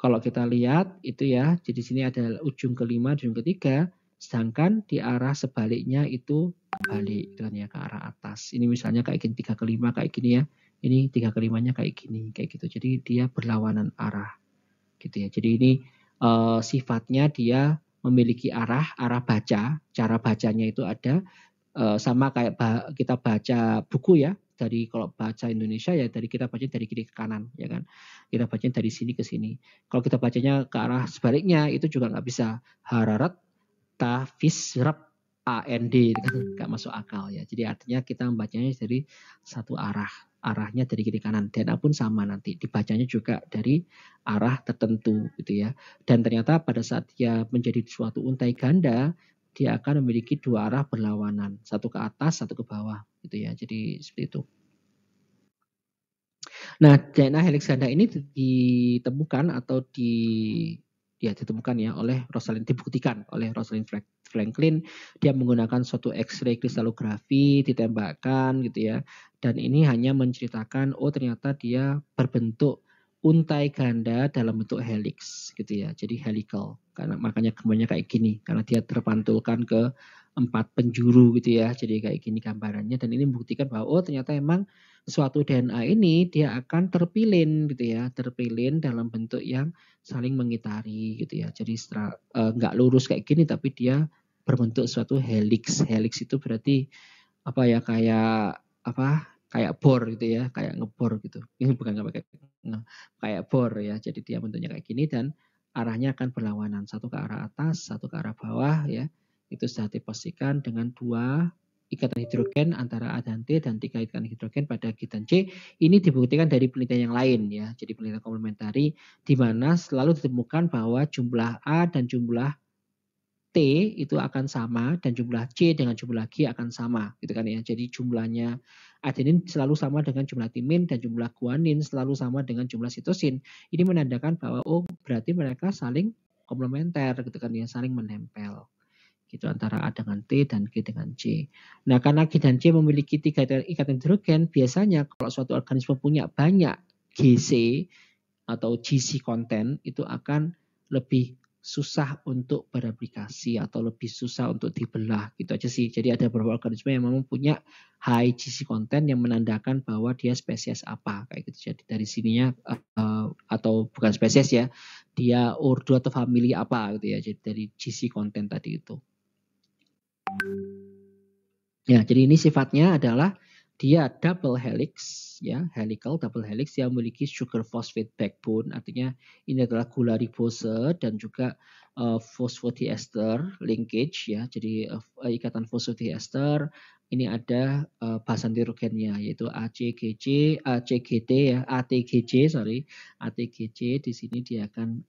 Kalau kita lihat itu ya, jadi di sini ada ujung kelima, ujung ketiga, sedangkan di arah sebaliknya itu balik kan ya ke arah atas. Ini misalnya kayak gini 3 ke 5 kayak gini ya. Ini 3 ke 5-nya kayak gini, kayak gitu. Jadi dia berlawanan arah gitu ya. Jadi ini sifatnya dia memiliki arah baca, cara bacanya itu ada sama kayak kita baca buku ya. Dari kalau baca Indonesia ya dari kita baca dari kiri ke kanan ya kan. Kita baca dari sini ke sini. Kalau kita bacanya ke arah sebaliknya itu juga nggak bisa. Hararat tafisrab AND kan nggak masuk akal ya. Jadi artinya kita membacanya dari satu arah. Arahnya dari kiri kanan. DNA pun sama nanti. Dibacanya juga dari arah tertentu gitu ya. Dan ternyata pada saat dia menjadi suatu untai ganda, dia akan memiliki 2 arah berlawanan. Satu ke atas, satu ke bawah gitu ya. Jadi seperti itu. Nah, DNA helix ganda ini ditemukan atau ditemukan ya oleh Rosalind, dibuktikan oleh Rosalind Franklin. Dia menggunakan suatu X-ray kristalografi, ditembakkan gitu ya. Dan ini hanya menceritakan oh ternyata dia berbentuk untai ganda dalam bentuk helix gitu ya. Jadi helical. Karena makanya gambarnya kayak gini karena dia terpantulkan ke 4 penjuru gitu ya. Jadi kayak gini gambarannya dan ini membuktikan bahwa oh ternyata emang suatu DNA ini dia akan terpilin gitu ya, terpilin dalam bentuk yang saling mengitari gitu ya. Jadi nggak lurus kayak gini tapi dia berbentuk suatu helix. Helix itu berarti apa ya kayak bor gitu ya, kayak ngebor gitu. Ini bukan kayak bor ya. Jadi dia bentuknya kayak gini dan arahnya akan berlawanan, satu ke arah atas, satu ke arah bawah ya. Itu sudah dipastikan dengan 2 ikatan hidrogen antara A dan T dan 3 ikatan hidrogen pada G dan C. Ini dibuktikan dari penelitian yang lain ya. Jadi penelitian komplementari di mana selalu ditemukan bahwa jumlah A dan jumlah T itu akan sama dan jumlah C dengan jumlah G akan sama gitu kan ya. Jadi jumlahnya adenin selalu sama dengan jumlah timin dan jumlah guanin selalu sama dengan jumlah sitosin. Ini menandakan bahwa oh berarti mereka saling komplementer gitu kan ya, saling menempel gitu antara A dengan T dan G dengan C. Nah, karena G dan C memiliki 3 ikatan hidrogen, biasanya kalau suatu organisme punya banyak GC atau GC content itu akan lebih susah untuk bereplikasi atau lebih susah untuk dibelah gitu aja sih. Jadi ada beberapa organisme yang memang punya high GC content yang menandakan bahwa dia spesies apa kayak gitu. Jadi dari sininya atau bukan spesies ya, dia ordo atau famili apa gitu ya. Jadi dari GC content tadi itu. Ya, jadi ini sifatnya adalah dia double helix, ya, helical double helix yang memiliki sugar phosphate backbone, artinya ini adalah gula ribose dan juga fosfodiester linkage, ya, jadi ikatan fosfodiester ini ada basan tirogennya yaitu ACGC, ACGT ya, ATGC sorry, ATGC. Di sini dia akan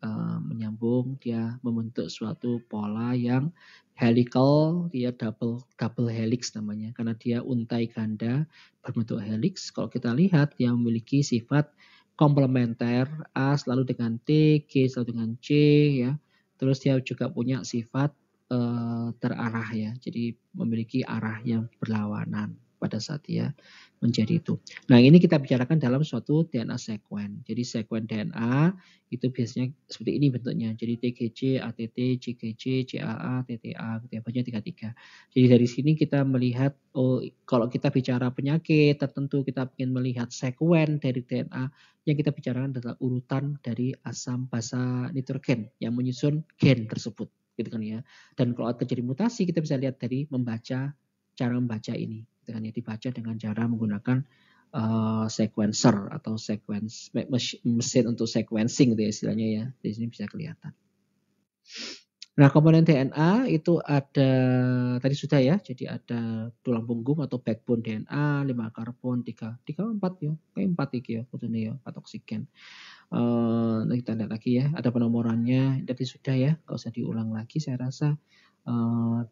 menyambung, dia membentuk suatu pola yang helical, dia double helix namanya karena dia untai ganda berbentuk helix. Kalau kita lihat dia memiliki sifat komplementer, A selalu dengan T, G selalu dengan C ya. Terus dia juga punya sifat terarah ya. Jadi memiliki arah yang berlawanan pada saat dia menjadi itu. Nah, ini kita bicarakan dalam suatu DNA sekuen. Jadi sekuen DNA itu biasanya seperti ini bentuknya. Jadi TGC, ATT, CGC, CAA, TTA, gitu ya. Banyak 33. Jadi dari sini kita melihat, oh kalau kita bicara penyakit tertentu, kita ingin melihat sekuen dari DNA, yang kita bicarakan adalah urutan dari asam basa nitrogen yang menyusun gen tersebut. Gitu kan ya. Dan kalau terjadi mutasi, kita bisa lihat dari cara membaca ini. Gitu kan ya, dibaca dengan cara menggunakan sequencer atau mesin untuk sequencing gitu ya istilahnya ya. Di sini bisa kelihatan. Nah, komponen DNA itu ada tadi sudah ya. Jadi ada tulang punggung atau backbone DNA, 5 karbon, 3 4 ya. Kayak 4 iki ya, kudune ya, 4 oksigen. Kita lihat lagi ya, ada penomorannya. Tadi sudah ya, nggak usah diulang lagi. Saya rasa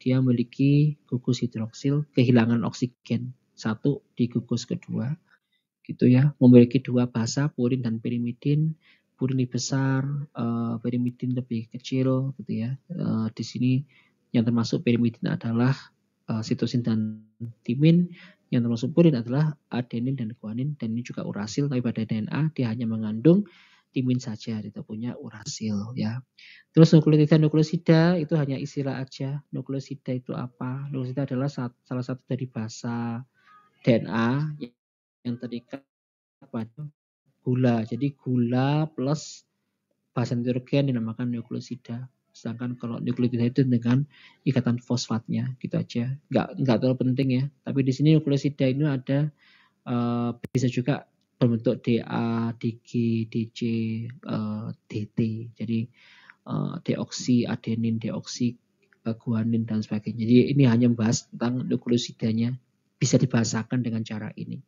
dia memiliki gugus hidroksil kehilangan oksigen 1 di gugus kedua, gitu ya. Memiliki 2 basa, purin dan pirimidin. Purin lebih besar, pirimidin lebih kecil, gitu ya. Di sini yang termasuk pirimidin adalah sitosin dan timin, yang termasuk purin adalah adenin dan guanin, dan ini juga urasil. Tapi pada DNA dia hanya mengandung timin saja, tidak punya urasil ya. Terus nukleosida itu hanya istilah aja. Nukleosida itu apa? Nukleosida adalah salah satu dari basa DNA yang terikat pada gula. Jadi gula plus basa nitrogen dinamakan nukleosida. Sedangkan kalau nukleotida itu dengan ikatan fosfatnya, gitu aja. Nggak terlalu penting ya. Tapi di sini nukleosida ini ada bisa juga berbentuk DA, DG, DC, DT. Jadi deoksi adenin, deoksi guanin dan sebagainya. Jadi ini hanya membahas tentang nukleosidanya, bisa dibahasakan dengan cara ini.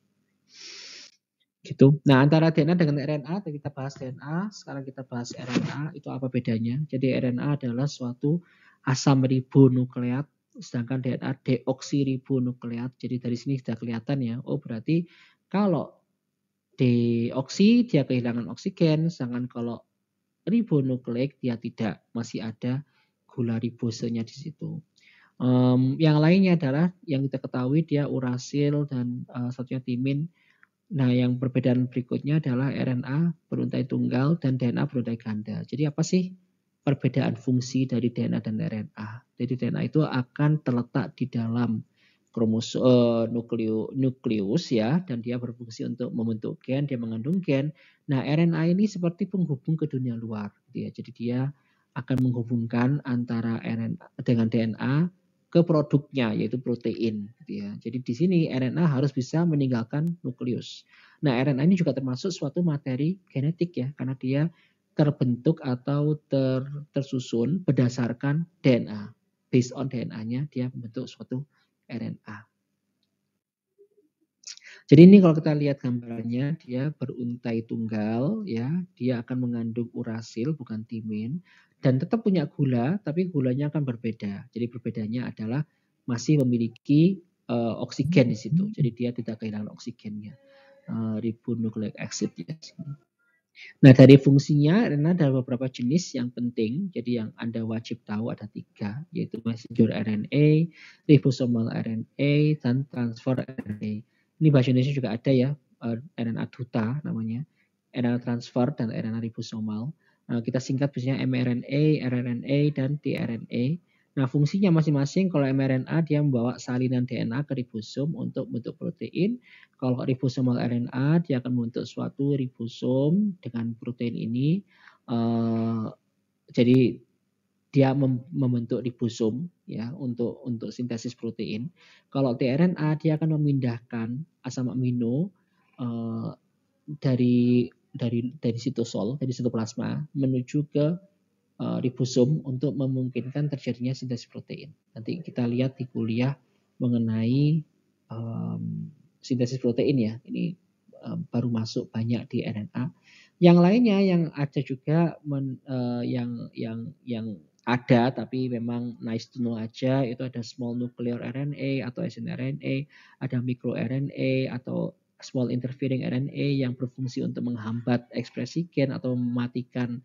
Gitu. Nah, antara DNA dengan RNA, kita bahas DNA, sekarang kita bahas RNA, itu apa bedanya? Jadi RNA adalah suatu asam ribonukleat, sedangkan DNA deoksiribonukleat. Jadi dari sini sudah kelihatan ya, oh berarti kalau deoksi dia kehilangan oksigen, sedangkan kalau ribonukleik dia tidak, masih ada gula ribosenya di situ. Yang lainnya adalah yang kita ketahui dia urasil dan satunya timin. Nah, yang perbedaan berikutnya adalah RNA beruntai tunggal dan DNA beruntai ganda. Jadi apa sih perbedaan fungsi dari DNA dan RNA? Jadi DNA itu akan terletak di dalam nukleus ya, dan dia berfungsi untuk membentuk gen, dia mengandung gen. Nah, RNA ini seperti penghubung ke dunia luar, gitu ya. Jadi dia akan menghubungkan antara RNA dengan DNA ke produknya yaitu protein, gitu ya. Jadi di sini RNA harus bisa meninggalkan nukleus. Nah, RNA ini juga termasuk suatu materi genetik ya, karena dia terbentuk atau tersusun berdasarkan DNA. Based on DNA-nya dia membentuk suatu RNA. Jadi ini kalau kita lihat gambarnya, dia beruntai tunggal ya, dia akan mengandung urasil bukan timin, dan tetap punya gula, tapi gulanya akan berbeda. Jadi perbedaannya adalah masih memiliki oksigen di situ. Jadi dia tidak kehilangan oksigennya. Ribonucleic acid ya. Nah, dari fungsinya ada beberapa jenis yang penting. Jadi yang Anda wajib tahu ada 3, yaitu messenger RNA, ribosomal RNA, dan transfer RNA. Ini bahasa Indonesia juga ada ya, RNA duta namanya, RNA transfer dan RNA ribosomal. Kita singkat biasanya mRNA, rRNA, dan tRNA. Nah, fungsinya masing-masing, kalau mRNA dia membawa salinan DNA ke ribosom untuk bentuk protein. Kalau ribosomal RNA dia akan membentuk suatu ribosom dengan protein ini. Jadi dia membentuk ribosom ya untuk sintesis protein. Kalau tRNA dia akan memindahkan asam amino dari sitosol, dari sitoplasma menuju ke ribosom untuk memungkinkan terjadinya sintesis protein. Nanti kita lihat di kuliah mengenai sintesis protein ya. Ini baru masuk banyak di RNA. Yang lainnya yang ada juga yang ada tapi memang nice to know aja, itu ada small nuclear RNA atau sNRNA, ada micro RNA atau small interfering RNA yang berfungsi untuk menghambat ekspresi gen atau mematikan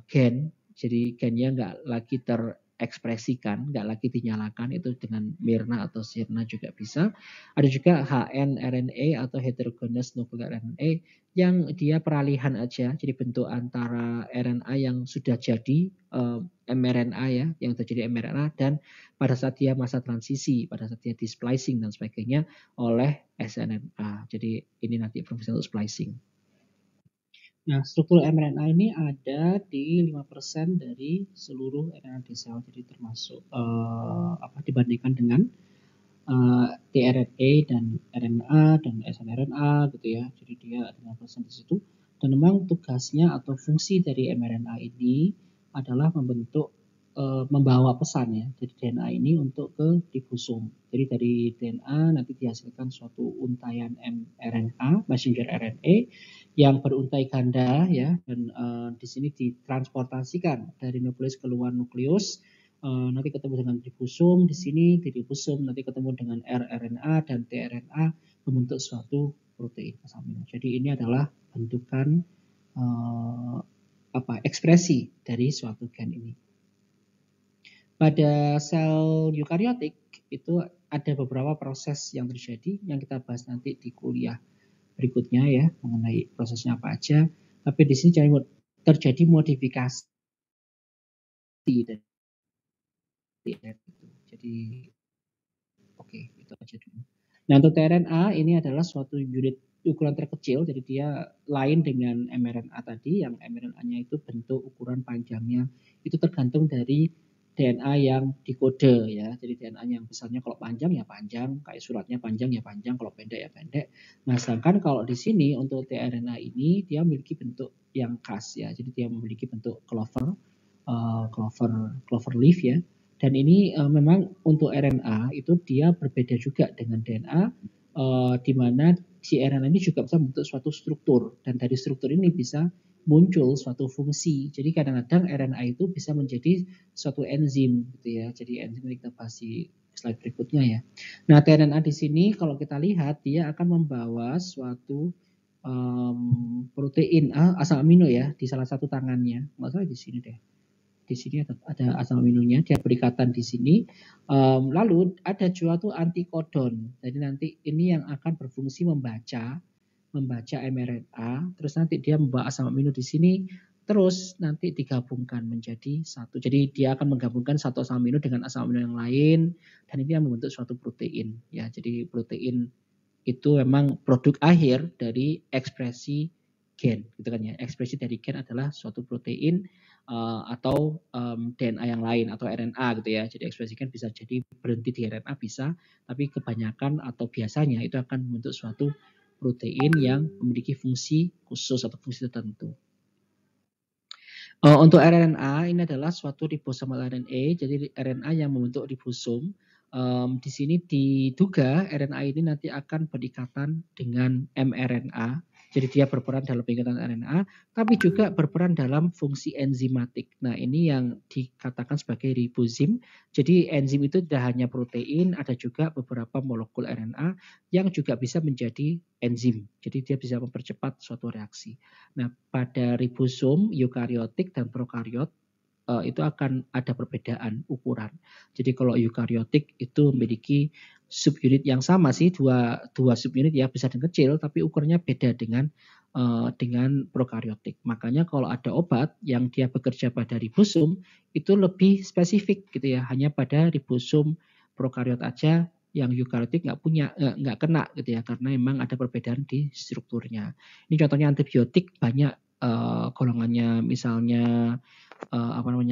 gen. Jadi gennya nggak lagi terekspresikan, nggak lagi dinyalakan, itu dengan Mirna atau Sirna juga bisa. Ada juga HNRNA atau heterogeneous nuclear RNA yang dia peralihan aja, jadi bentuk antara RNA yang sudah jadi mRNA ya, yang terjadi mRNA, dan pada saat dia masa transisi, pada saat dia di-splicing dan sebagainya oleh snRNA. Jadi ini nanti berfungsi untuk splicing. Nah, struktur mRNA ini ada di 5% dari seluruh RNA di sel, jadi termasuk dibandingkan dengan tRNA dan RNA dan snRNA gitu ya. Jadi dia ada 5% di situ. Dan memang tugasnya atau fungsi dari mRNA ini adalah membawa pesan ya. Jadi DNA ini untuk ke ribosom. Jadi dari DNA nanti dihasilkan suatu untaian mRNA, messenger RNA yang beruntai ganda ya, dan di sini ditransportasikan dari nukleus ke luar nukleus. Nanti ketemu dengan ribosom di sini, di ribosom nanti ketemu dengan rRNA dan tRNA membentuk suatu protein asam amino. Jadi ini adalah bentukan ekspresi dari suatu gen ini. Pada sel eukariotik itu ada beberapa proses yang terjadi yang kita bahas nanti di kuliah berikutnya ya, mengenai prosesnya apa aja. Tapi di sini terjadi modifikasi dari jadi oke, itu aja dulu. Nah, untuk tRNA ini adalah suatu unit ukuran terkecil, jadi dia lain dengan mRNA tadi, yang mRNA-nya itu bentuk ukuran panjangnya itu tergantung dari DNA yang dikode ya. Jadi DNA yang besarnya kalau panjang ya panjang, kayak suratnya panjang ya panjang, kalau pendek ya pendek. Nah, sedangkan kalau di sini untuk tRNA ini dia memiliki bentuk yang khas ya. Jadi dia memiliki bentuk clover leaf ya. Dan ini memang untuk RNA itu dia berbeda juga dengan DNA, di mana si RNA ini juga bisa membentuk suatu struktur, dan dari struktur ini bisa muncul suatu fungsi. Jadi kadang-kadang RNA itu bisa menjadi suatu enzim gitu ya. Jadi enzim ini kita bahas di slide berikutnya ya. Nah, tRNA di sini kalau kita lihat dia akan membawa suatu protein asam amino ya di salah satu tangannya. Nggak salah di sini deh. Di sini ada asam aminonya, dia berikatan di sini. Lalu ada suatu antikodon. Jadi nanti ini yang akan berfungsi membaca mRNA, terus nanti dia membawa asam amino di sini, terus nanti digabungkan menjadi satu. Jadi dia akan menggabungkan satu asam amino dengan asam amino yang lain, dan ini yang membentuk suatu protein. Ya, jadi protein itu memang produk akhir dari ekspresi gen, gitu kan ya. Ekspresi dari gen adalah suatu protein atau DNA yang lain atau RNA gitu ya. Jadi ekspresi gen bisa jadi berhenti di RNA bisa, tapi kebanyakan atau biasanya itu akan membentuk suatu protein yang memiliki fungsi khusus atau fungsi tertentu. Untuk RNA ini adalah suatu ribosomal RNA, jadi RNA yang membentuk ribosom. Di sini diduga RNA ini nanti akan berikatan dengan mRNA. Jadi dia berperan dalam pengikatan RNA, tapi juga berperan dalam fungsi enzimatik. Nah, ini yang dikatakan sebagai ribozim. Jadi enzim itu tidak hanya protein, ada juga beberapa molekul RNA yang juga bisa menjadi enzim. Jadi dia bisa mempercepat suatu reaksi. Nah, pada ribosom eukariotik dan prokariot itu akan ada perbedaan ukuran. Jadi kalau eukariotik itu memiliki subunit yang sama sih, dua subunit ya, besar dan kecil, tapi ukurannya beda dengan prokariotik. Makanya kalau ada obat yang dia bekerja pada ribosom itu lebih spesifik gitu ya, hanya pada ribosom prokariot aja, yang eukariotik nggak kena gitu ya, karena memang ada perbedaan di strukturnya. Ini contohnya antibiotik banyak golongannya, misalnya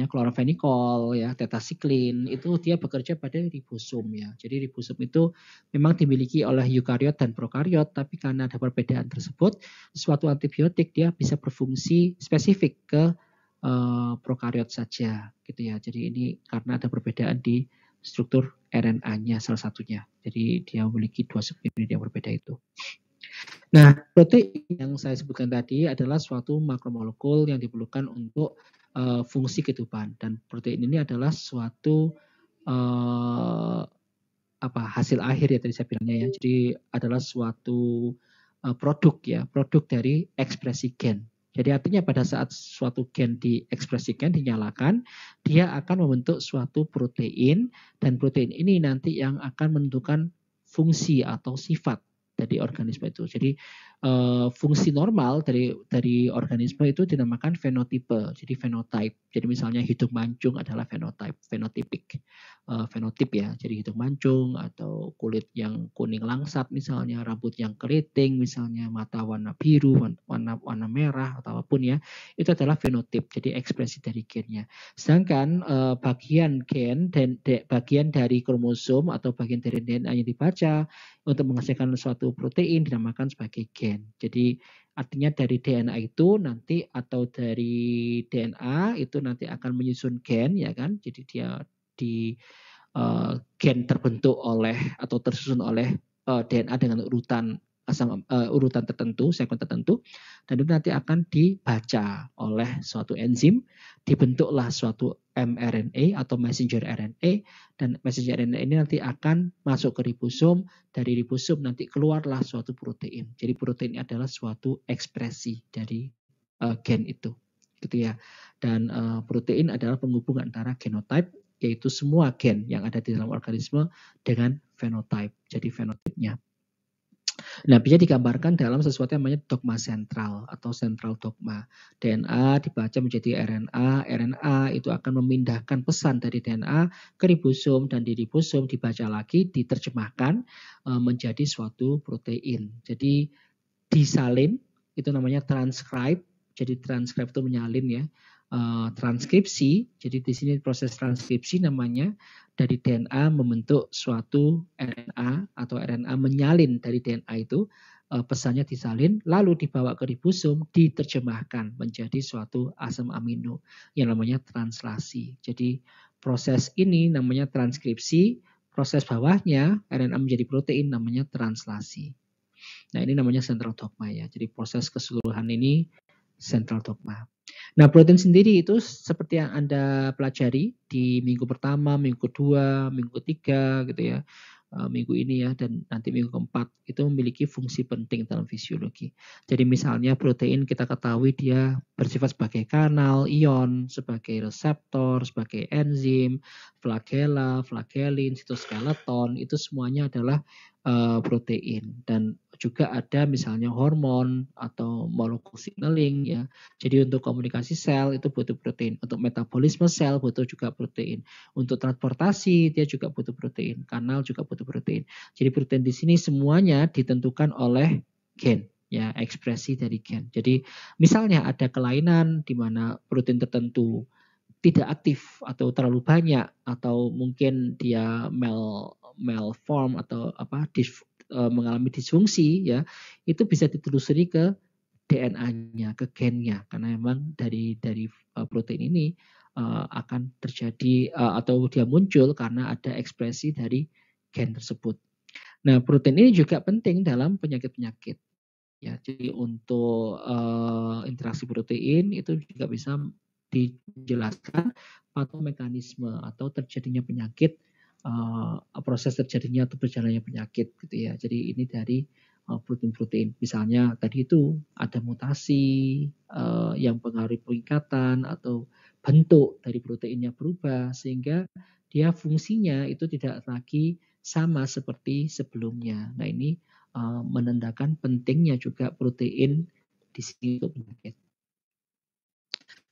kloramfenikol ya, tetasiklin, itu dia bekerja pada ribosom ya. Jadi ribosom itu memang dimiliki oleh eukariot dan prokariot, tapi karena ada perbedaan tersebut, suatu antibiotik dia bisa berfungsi spesifik ke prokariot saja gitu ya. Jadi ini karena ada perbedaan di struktur RNA-nya salah satunya. Jadi dia memiliki 2 subunit yang berbeda itu. Nah, protein yang saya sebutkan tadi adalah suatu makromolekul yang diperlukan untuk fungsi kehidupan, dan protein ini adalah suatu hasil akhir ya tadi saya bilangnya ya. Jadi adalah suatu produk ya, produk dari ekspresi gen. Jadi artinya pada saat suatu gen diekspresikan, dinyalakan, dia akan membentuk suatu protein, dan protein ini nanti yang akan menentukan fungsi atau sifat dari organisme itu. Jadi fungsi normal dari organisme itu dinamakan fenotipe, jadi phenotype. Jadi misalnya hidung mancung adalah phenotype, phenotypic. Fenotip ya, jadi hidung mancung atau kulit yang kuning langsat misalnya, rambut yang keriting misalnya, mata warna biru, warna merah atau apapun ya, itu adalah fenotip, jadi ekspresi dari gennya. Sedangkan bagian gen dan bagian dari kromosom atau bagian dari DNA yang dibaca untuk menghasilkan suatu protein dinamakan sebagai gen. Jadi artinya dari DNA itu nanti atau dari DNA itu nanti akan menyusun gen ya kan, jadi dia di gen terbentuk oleh atau tersusun oleh DNA dengan urutan tertentu, sekuen tertentu, dan itu nanti akan dibaca oleh suatu enzim, dibentuklah suatu mRNA atau messenger RNA, dan messenger RNA ini nanti akan masuk ke ribosom, dari ribosom nanti keluarlah suatu protein. Jadi protein adalah suatu ekspresi dari gen itu, gitu ya. Dan protein adalah penghubung antara genotype, yaitu semua gen yang ada di dalam organisme, dengan phenotype, jadi fenotipnya. Nah, bisa digambarkan dalam sesuatu yang namanya dogma sentral atau central dogma. DNA dibaca menjadi RNA, RNA itu akan memindahkan pesan dari DNA ke ribosom, dan di ribosom dibaca lagi, diterjemahkan menjadi suatu protein. Jadi disalin, itu namanya transcribe. Jadi transcribe itu menyalin ya. Transkripsi, jadi di sini proses transkripsi namanya, dari DNA membentuk suatu RNA atau RNA menyalin dari DNA itu, pesannya disalin, lalu dibawa ke ribosom, diterjemahkan menjadi suatu asam amino yang namanya translasi. Jadi proses ini namanya transkripsi, proses bawahnya RNA menjadi protein namanya translasi. Nah, ini namanya central dogma ya. Jadi proses keseluruhan ini central dogma. Nah, protein sendiri itu seperti yang Anda pelajari di minggu pertama, minggu kedua, minggu ketiga gitu ya. Minggu ini ya, dan nanti minggu keempat, itu memiliki fungsi penting dalam fisiologi. Jadi misalnya protein kita ketahui dia bersifat sebagai kanal ion, sebagai reseptor, sebagai enzim, flagella, flagellin, sitoskeleton, itu semuanya adalah protein. Dan juga ada misalnya hormon atau molekul signaling ya. Jadi untuk komunikasi sel itu butuh protein, untuk metabolisme sel butuh juga protein, untuk transportasi dia juga butuh protein, kanal juga butuh protein. Jadi protein di sini semuanya ditentukan oleh gen ya, ekspresi dari gen. Jadi misalnya ada kelainan di mana protein tertentu tidak aktif atau terlalu banyak, atau mungkin dia malform atau mengalami disfungsi ya, itu bisa ditelusuri ke DNA-nya, ke gennya, karena memang dari protein ini akan terjadi atau dia muncul karena ada ekspresi dari gen tersebut. Nah, protein ini juga penting dalam penyakit-penyakit ya. Jadi untuk interaksi protein itu juga bisa dijelaskan patomekanisme atau terjadinya penyakit, proses terjadinya atau berjalannya penyakit gitu ya. Jadi ini dari protein-protein. Misalnya tadi itu ada mutasi yang mempengaruhi peningkatan atau bentuk dari proteinnya berubah, sehingga dia fungsinya itu tidak lagi sama seperti sebelumnya. Nah, ini menandakan pentingnya juga protein di sini untuk penyakit.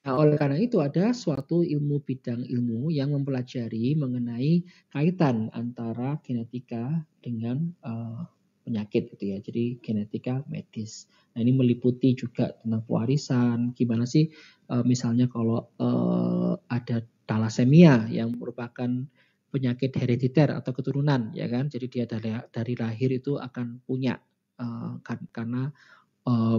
Nah, oleh karena itu ada suatu bidang ilmu yang mempelajari mengenai kaitan antara genetika dengan penyakit gitu ya. Jadi genetika medis. Nah, ini meliputi juga tentang pewarisan. Gimana sih misalnya kalau ada thalassemia yang merupakan penyakit herediter atau keturunan ya kan. Jadi dia dari lahir itu akan punya karena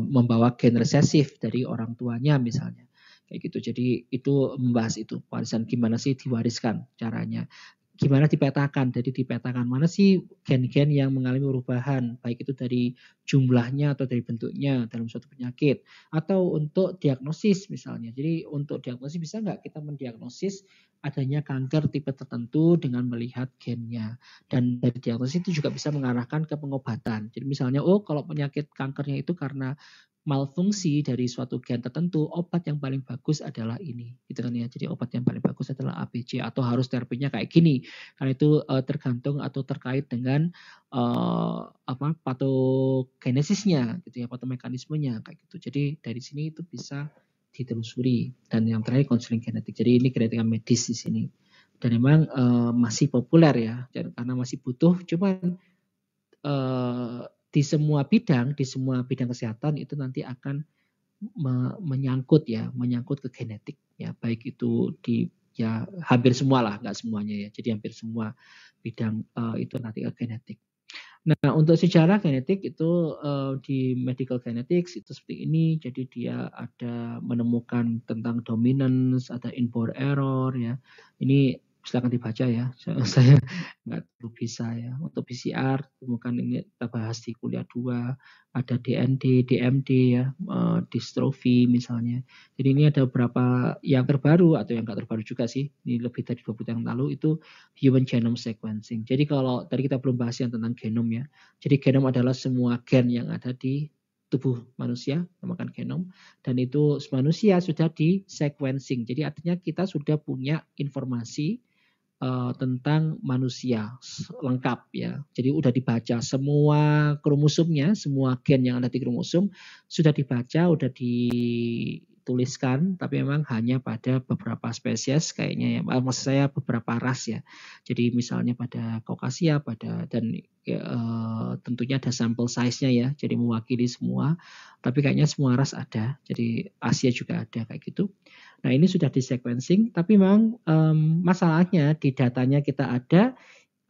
membawa gen resesif dari orang tuanya misalnya. Kayak gitu. Jadi itu membahas itu warisan, gimana sih diwariskan caranya. gimana dipetakan. Jadi dipetakan mana sih gen-gen yang mengalami perubahan, baik itu dari jumlahnya atau dari bentuknya dalam suatu penyakit, atau untuk diagnosis misalnya. Jadi untuk diagnosis bisa nggak kita mendiagnosis adanya kanker tipe tertentu dengan melihat gennya. Dan dari diagnosis itu juga bisa mengarahkan ke pengobatan. Jadi misalnya, oh kalau penyakit kankernya itu karena malfungsi dari suatu gen tertentu, obat yang paling bagus adalah ini, gitu kan ya. Jadi obat yang paling bagus adalah ABC atau harus terapinya kayak gini. Karena itu tergantung atau terkait dengan patogenesisnya, gitu ya, patomekanismenya kayak gitu. Jadi dari sini itu bisa ditelusuri. Dan yang terakhir konseling genetik. Jadi ini genetika medis di sini. Dan memang masih populer ya, karena masih butuh. Cuman di semua bidang kesehatan itu nanti akan menyangkut ke genetik ya, baik itu di ya hampir semua lah, nggak semuanya ya. Jadi hampir semua bidang itu nanti ke genetik. Nah, untuk sejarah genetik itu di medical genetics itu seperti ini. Jadi dia ada menemukan tentang dominance, ada inborn error ya. Ini silakan dibaca ya. Saya nggak terlalu bisa ya. Untuk PCR, kemudian ini kita bahas di kuliah 2, ada DND, DMD ya, dystrophy misalnya. Jadi ini ada beberapa yang terbaru atau yang nggak terbaru juga sih. Ini lebih dari 20 tahun lalu itu human genome sequencing. Jadi kalau tadi kita belum bahas yang tentang genom ya. Jadi genom adalah semua gen yang ada di tubuh manusia, namakan genom, dan itu manusia sudah di sequencing. Jadi artinya kita sudah punya informasi tentang manusia lengkap ya. Jadi udah dibaca semua kromosomnya, semua gen yang ada di kromosom sudah dibaca, udah dituliskan, tapi memang hanya pada beberapa spesies kayaknya ya. Maksud saya beberapa ras ya. Jadi misalnya pada Caucasia, dan tentunya ada sampel size-nya ya. Jadi mewakili semua. Tapi kayaknya semua ras ada. Jadi Asia juga ada kayak gitu. Nah ini sudah di sequencing, tapi memang masalahnya di datanya kita ada,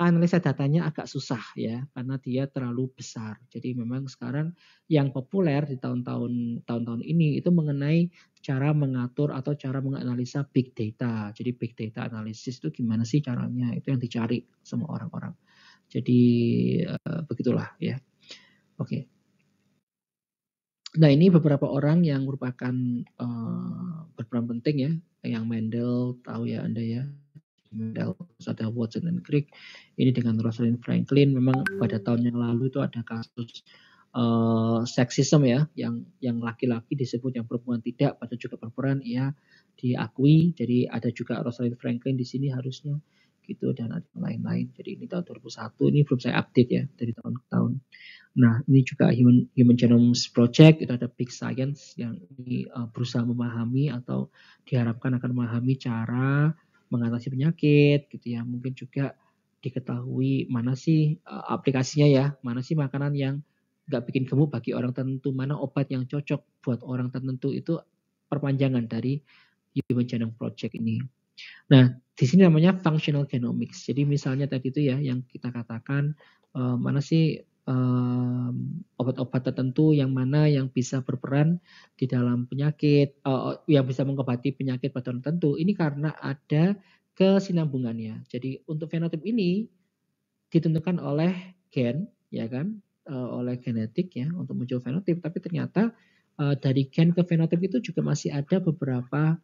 analisa datanya agak susah ya, karena dia terlalu besar. Jadi memang sekarang yang populer di tahun-tahun ini itu mengenai cara mengatur atau cara menganalisa big data. Jadi big data analisis itu gimana sih caranya? Itu yang dicari sama orang-orang. Jadi begitulah ya. Oke. Nah ini beberapa orang yang merupakan berperan penting ya, yang Mendel tahu ya Anda ya, Mendel, terus ada Watson dan Crick, ini dengan Rosalind Franklin. Memang pada tahun yang lalu itu ada kasus seksisme ya, yang laki-laki disebut, yang perempuan tidak, pada juga berperan ya diakui. Jadi ada juga Rosalind Franklin di sini harusnya gitu, dan ada lain-lain. Jadi ini tahun 2001, ini belum saya update ya dari tahun ke tahun. Nah, ini juga Human Genome Project, itu ada Big Science yang ini berusaha memahami atau diharapkan akan memahami cara mengatasi penyakit gitu ya. Mungkin juga diketahui mana sih aplikasinya ya, mana sih makanan yang nggak bikin gemuk bagi orang tertentu, mana obat yang cocok buat orang tertentu. Itu perpanjangan dari Human Genome Project ini. Nah, di sini namanya functional genomics. Jadi misalnya tadi itu ya yang kita katakan mana sih obat-obat tertentu yang mana yang bisa berperan di dalam penyakit, yang bisa mengobati penyakit pada orang tertentu. Ini karena ada kesinambungannya. Jadi untuk fenotip ini ditentukan oleh gen, ya kan, oleh genetik ya untuk muncul fenotip. Tapi ternyata dari gen ke fenotip itu juga masih ada beberapa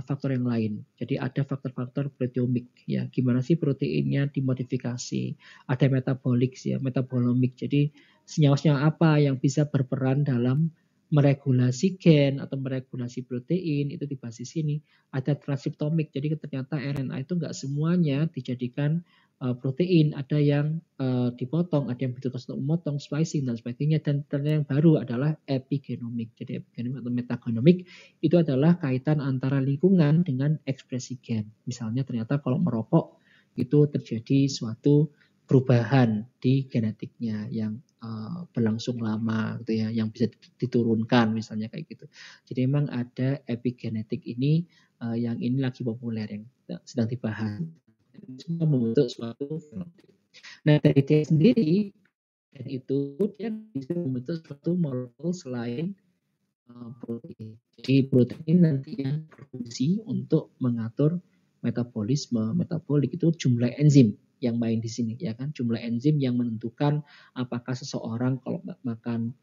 faktor yang lain. Jadi ada faktor-faktor proteomik ya, gimana sih proteinnya dimodifikasi. Ada metabolik ya, metabolomik. Jadi senyawa-senyawa apa yang bisa berperan dalam meregulasi gen atau meregulasi protein, itu dibahas di sini. Ada transkriptomik. Jadi ternyata RNA itu enggak semuanya dijadikan protein, ada yang dipotong, ada yang betul-betul untuk memotong, splicing dan sebagainya. Dan ternyata yang baru adalah epigenomik. Jadi epigenomik atau metagenomik itu adalah kaitan antara lingkungan dengan ekspresi gen. Misalnya ternyata kalau merokok itu terjadi suatu perubahan di genetiknya yang berlangsung lama gitu ya, yang bisa diturunkan misalnya kayak gitu. Jadi memang ada epigenetik ini yang ini lagi populer, yang sedang dibahas. Semua membentuk suatu fenotip. Nah dari dia sendiri, dan itu dia bisa membentuk suatu molekul selain protein. Jadi protein nanti yang berfungsi untuk mengatur metabolisme, metabolik itu jumlah enzim yang main di sini ya kan, jumlah enzim yang menentukan apakah seseorang kalau makan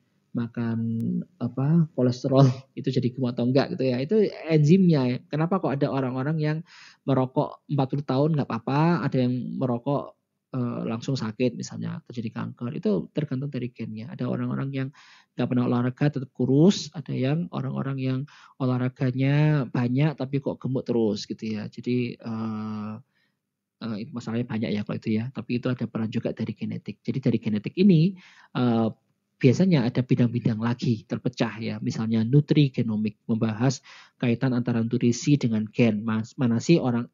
kolesterol itu jadi gemuk atau enggak gitu ya. Itu enzimnya. Kenapa kok ada orang-orang yang merokok 40 tahun nggak apa-apa, ada yang merokok langsung sakit misalnya terjadi kanker. Itu tergantung dari gennya. Ada orang-orang yang nggak pernah olahraga tetap kurus, ada yang orang-orang yang olahraganya banyak tapi kok gemuk terus gitu ya. Jadi masalahnya banyak ya kalau itu ya. Tapi itu ada peran juga dari genetik. Jadi dari genetik ini biasanya ada bidang-bidang lagi terpecah ya. Misalnya nutrigenomik, membahas kaitan antara nutrisi dengan gen. Mana sih orang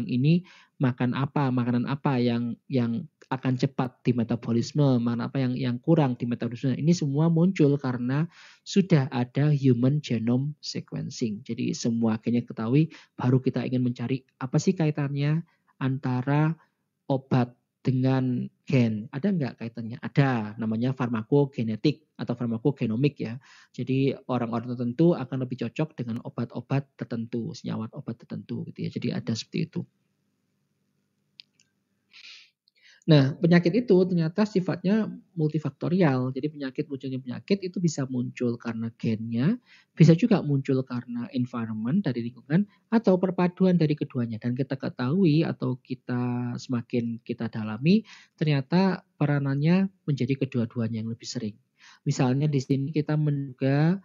ini makan apa, makanan apa yang akan cepat di metabolisme, mana apa yang kurang di metabolisme. Ini semua muncul karena sudah ada human genome sequencing. Jadi semua gennya ketahui, baru kita ingin mencari apa sih kaitannya antara obat dengan gen. Ada nggak kaitannya? Ada, namanya farmakogenetik atau farmakogenomik ya. Jadi orang-orang tertentu akan lebih cocok dengan obat-obat tertentu, senyawa obat tertentu gitu ya. Jadi ada seperti itu. Nah, penyakit itu ternyata sifatnya multifaktorial. Jadi munculnya penyakit itu bisa muncul karena gennya, bisa juga muncul karena environment dari lingkungan, atau perpaduan dari keduanya. Dan kita ketahui atau semakin kita dalami, ternyata peranannya menjadi kedua-duanya yang lebih sering. Misalnya di sini kita menduga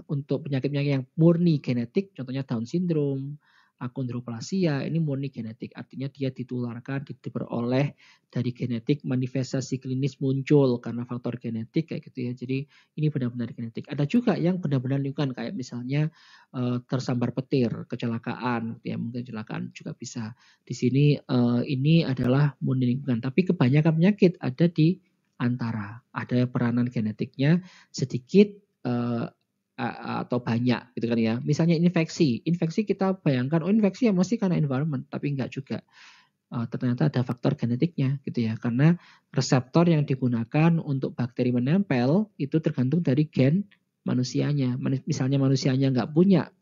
untuk penyakit-penyakit yang murni genetik, contohnya Down syndrome, akondroplasia, ini murni genetik. Artinya dia ditularkan, diperoleh dari genetik, manifestasi klinis muncul karena faktor genetik kayak gitu ya. Jadi ini benar-benar genetik. Ada juga yang benar-benar lingkungan, kayak misalnya tersambar petir, kecelakaan, ya mungkin kecelakaan juga bisa. Di sini ini adalah murni lingkungan. Tapi kebanyakan penyakit ada di antara, ada peranan genetiknya sedikit atau banyak gitu kan ya. Misalnya infeksi kita bayangkan infeksi ya mesti karena environment, tapi enggak juga. Ternyata ada faktor genetiknya gitu ya, karena reseptor yang digunakan untuk bakteri menempel itu tergantung dari gen manusianya. Misalnya manusianya nggak punya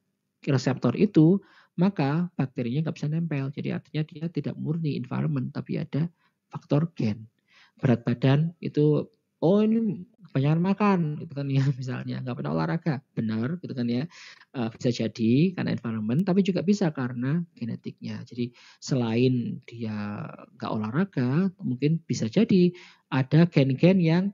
reseptor itu, maka bakterinya nggak bisa nempel. Jadi artinya dia tidak murni environment, tapi ada faktor gen. Berat badan itu, ini kebanyakan makan gitu kan ya, misalnya nggak pernah olahraga, benar gitu kan ya. Bisa jadi karena environment, tapi juga bisa karena genetiknya. Jadi selain dia nggak olahraga, mungkin bisa jadi ada gen-gen yang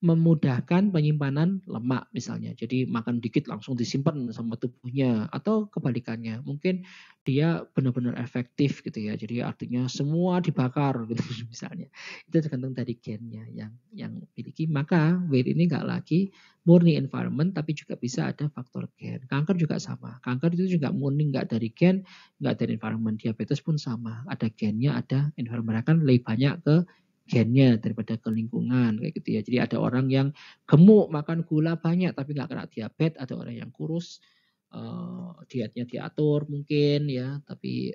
memudahkan penyimpanan lemak misalnya. Jadi makan dikit langsung disimpan sama tubuhnya, atau kebalikannya. Mungkin dia benar-benar efektif gitu ya. Jadi artinya semua dibakar gitu misalnya. Itu tergantung dari gennya yang miliki. Maka weight ini nggak lagi murni environment, tapi juga bisa ada faktor gen. Kanker juga sama. Kanker itu juga murni nggak dari gen, nggak dari environment. Diabetes pun sama. Ada gennya, ada environment. Kan lebih banyak ke gennya daripada ke lingkungan kayak gitu ya. Jadi ada orang yang gemuk makan gula banyak tapi nggak kena diabetes, ada orang yang kurus dietnya diatur mungkin ya, tapi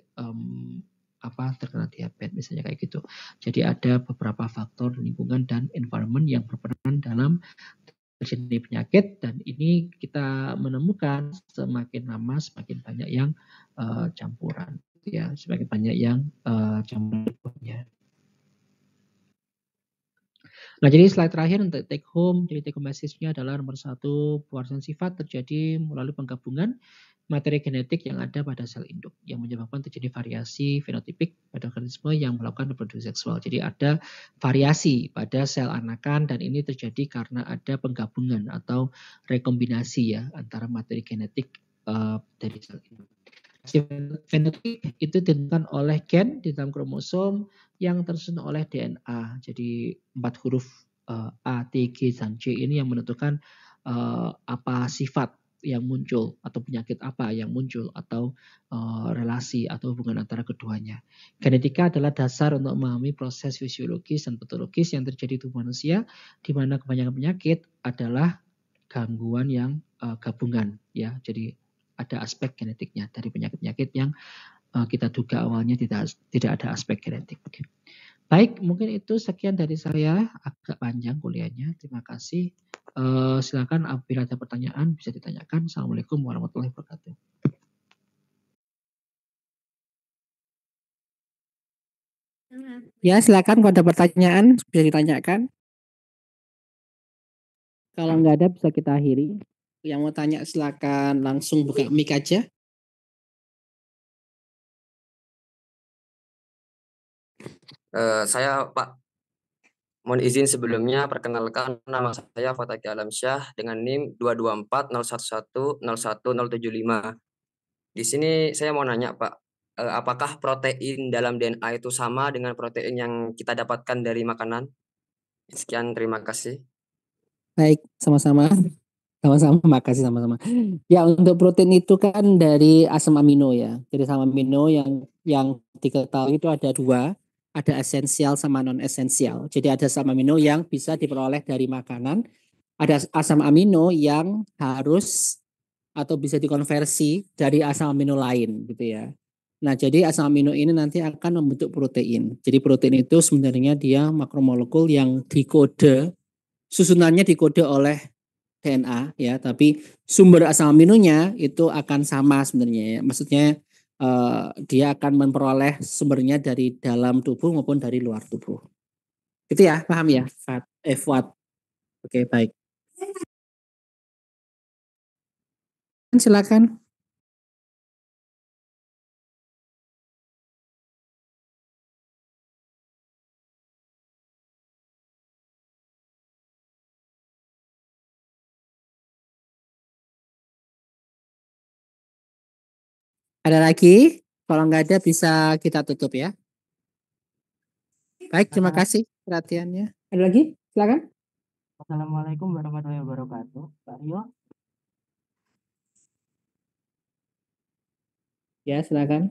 terkena diabetes misalnya kayak gitu. Jadi ada beberapa faktor lingkungan dan environment yang berperan dalam terjadi penyakit, dan ini kita menemukan semakin lama semakin banyak yang campuran ya, semakin banyak yang campurannya. Nah, jadi slide terakhir untuk take home. Jadi take home message-nya adalah nomor 1, pewarasan sifat terjadi melalui penggabungan materi genetik yang ada pada sel induk yang menyebabkan terjadi variasi fenotipik pada organisme yang melakukan reproduksi seksual. Jadi ada variasi pada sel anakan, dan ini terjadi karena ada penggabungan atau rekombinasi ya antara materi genetik dari sel induk. Fenotip itu ditentukan oleh gen di dalam kromosom yang tersusun oleh DNA. Jadi 4 huruf A, T, G, dan C ini yang menentukan apa sifat yang muncul atau penyakit apa yang muncul atau relasi atau hubungan antara keduanya. Genetika adalah dasar untuk memahami proses fisiologis dan patologis yang terjadi di tubuh manusia, di mana kebanyakan penyakit adalah gangguan yang gabungan ya. Jadi ada aspek genetiknya dari penyakit-penyakit yang kita duga awalnya tidak ada aspek genetik. Baik, mungkin itu sekian dari saya. Agak panjang kuliahnya. Terima kasih. Silakan apabila ada pertanyaan bisa ditanyakan. Assalamualaikum warahmatullahi wabarakatuh. Ya, silakan kalau ada pertanyaan bisa ditanyakan. Kalau nggak ada bisa kita akhiri. Yang mau tanya silakan langsung buka mic aja. Saya Pak, mohon izin sebelumnya perkenalkan nama saya Fataki Alamsyah dengan NIM 22401101075. Di sini saya mau nanya Pak, apakah protein dalam DNA itu sama dengan protein yang kita dapatkan dari makanan? Sekian, terima kasih. Baik, sama-sama. Sama-sama, makasih sama-sama. Ya, untuk protein itu kan dari asam amino ya. Jadi asam amino yang diketahui itu ada dua, ada esensial sama non esensial. Jadi ada asam amino yang bisa diperoleh dari makanan, ada asam amino yang harus atau bisa dikonversi dari asam amino lain gitu ya. Nah, jadi asam amino ini nanti akan membentuk protein. Jadi protein itu sebenarnya dia makromolekul yang dikode, susunannya dikode oleh DNA ya, tapi sumber asam aminonya itu akan sama sebenarnya ya. Maksudnya dia akan memperoleh sumbernya dari dalam tubuh maupun dari luar tubuh. Itu ya, paham ya? Fuad. Oke, baik. Silakan. Ada lagi? Kalau nggak ada bisa kita tutup ya. Baik, terima kasih perhatiannya. Ada lagi? Silakan. Assalamualaikum warahmatullahi wabarakatuh. Pak Rio. Ya, silakan.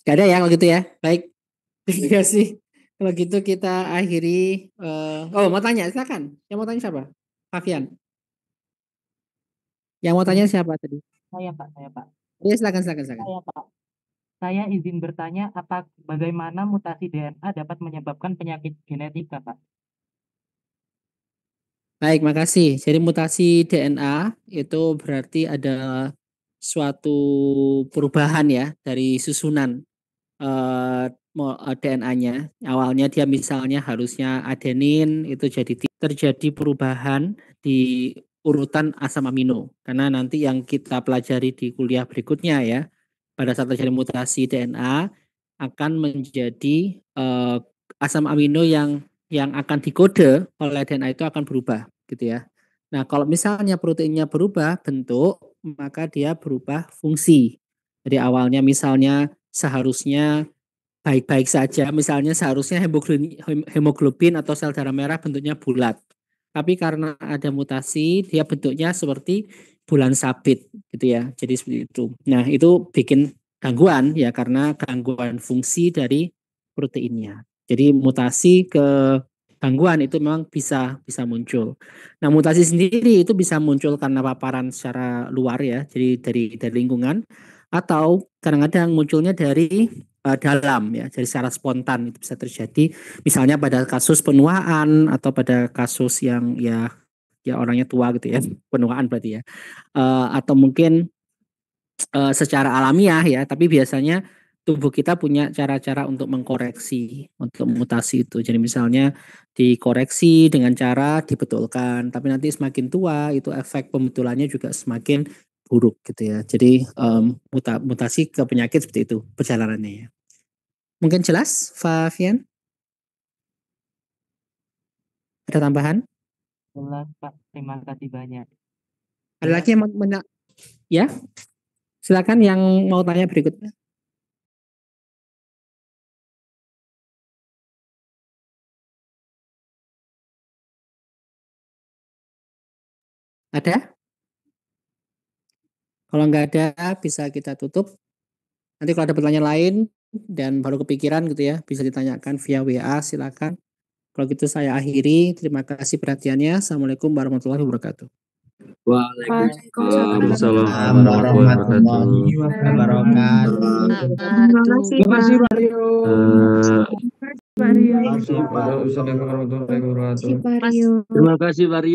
Gak ada ya kalau gitu ya. Baik. Terima kasih. Kalau gitu kita akhiri. Oh, mau tanya, silakan. Yang mau tanya siapa? Fabian. Yang mau tanya siapa tadi? Saya Pak, saya Pak. Ya, silakan, silakan, silakan. Saya Pak. Saya izin bertanya bagaimana mutasi DNA dapat menyebabkan penyakit genetika, Pak? Baik, makasih. Jadi mutasi DNA itu berarti ada suatu perubahan ya dari susunan DNA-nya. Awalnya dia misalnya harusnya adenin, itu jadi terjadi perubahan di urutan asam amino. Karena nanti yang kita pelajari di kuliah berikutnya ya, pada saat terjadi mutasi DNA akan menjadi asam amino yang akan dikode oleh DNA itu akan berubah gitu ya. Nah, kalau misalnya proteinnya berubah bentuk, maka dia berubah fungsi. Jadi awalnya misalnya seharusnya baik-baik saja, misalnya seharusnya hemoglobin atau sel darah merah bentuknya bulat. Tapi karena ada mutasi, dia bentuknya seperti bulan sabit gitu ya. Jadi seperti itu. Nah, itu bikin gangguan ya karena gangguan fungsi dari proteinnya. Jadi mutasi ke gangguan itu memang bisa bisa muncul. Nah, mutasi sendiri itu bisa muncul karena paparan secara luar ya, jadi dari lingkungan atau kadang-kadang munculnya dari dalam ya, jadi secara spontan itu bisa terjadi. Misalnya pada kasus penuaan atau pada kasus yang ya orangnya tua gitu ya, penuaan berarti ya. Atau mungkin secara alamiah ya, tapi biasanya tubuh kita punya cara-cara untuk mengkoreksi untuk mutasi itu. Jadi misalnya dikoreksi dengan cara dibetulkan, tapi nanti semakin tua itu efek pembetulannya juga semakin buruk gitu ya. Jadi mutasi ke penyakit seperti itu perjalanannya ya. Mungkin jelas, Fabian? Ada tambahan? Jelas, Pak. Terima kasih banyak. Ada lagi yang mau ya? Silakan yang mau tanya berikutnya. Ada? Kalau nggak ada, bisa kita tutup. Nanti kalau ada pertanyaan lain dan baru kepikiran gitu ya, bisa ditanyakan via WA, silakan. Kalau gitu saya akhiri. Terima kasih perhatiannya. Assalamualaikum warahmatullahi wabarakatuh. Waalaikumsalam warahmatullahi wabarakatuh. Terima kasih Pak Rio. Waalaikumsalam warahmatullahi wabarakatuh. Terima kasih Pak Rio.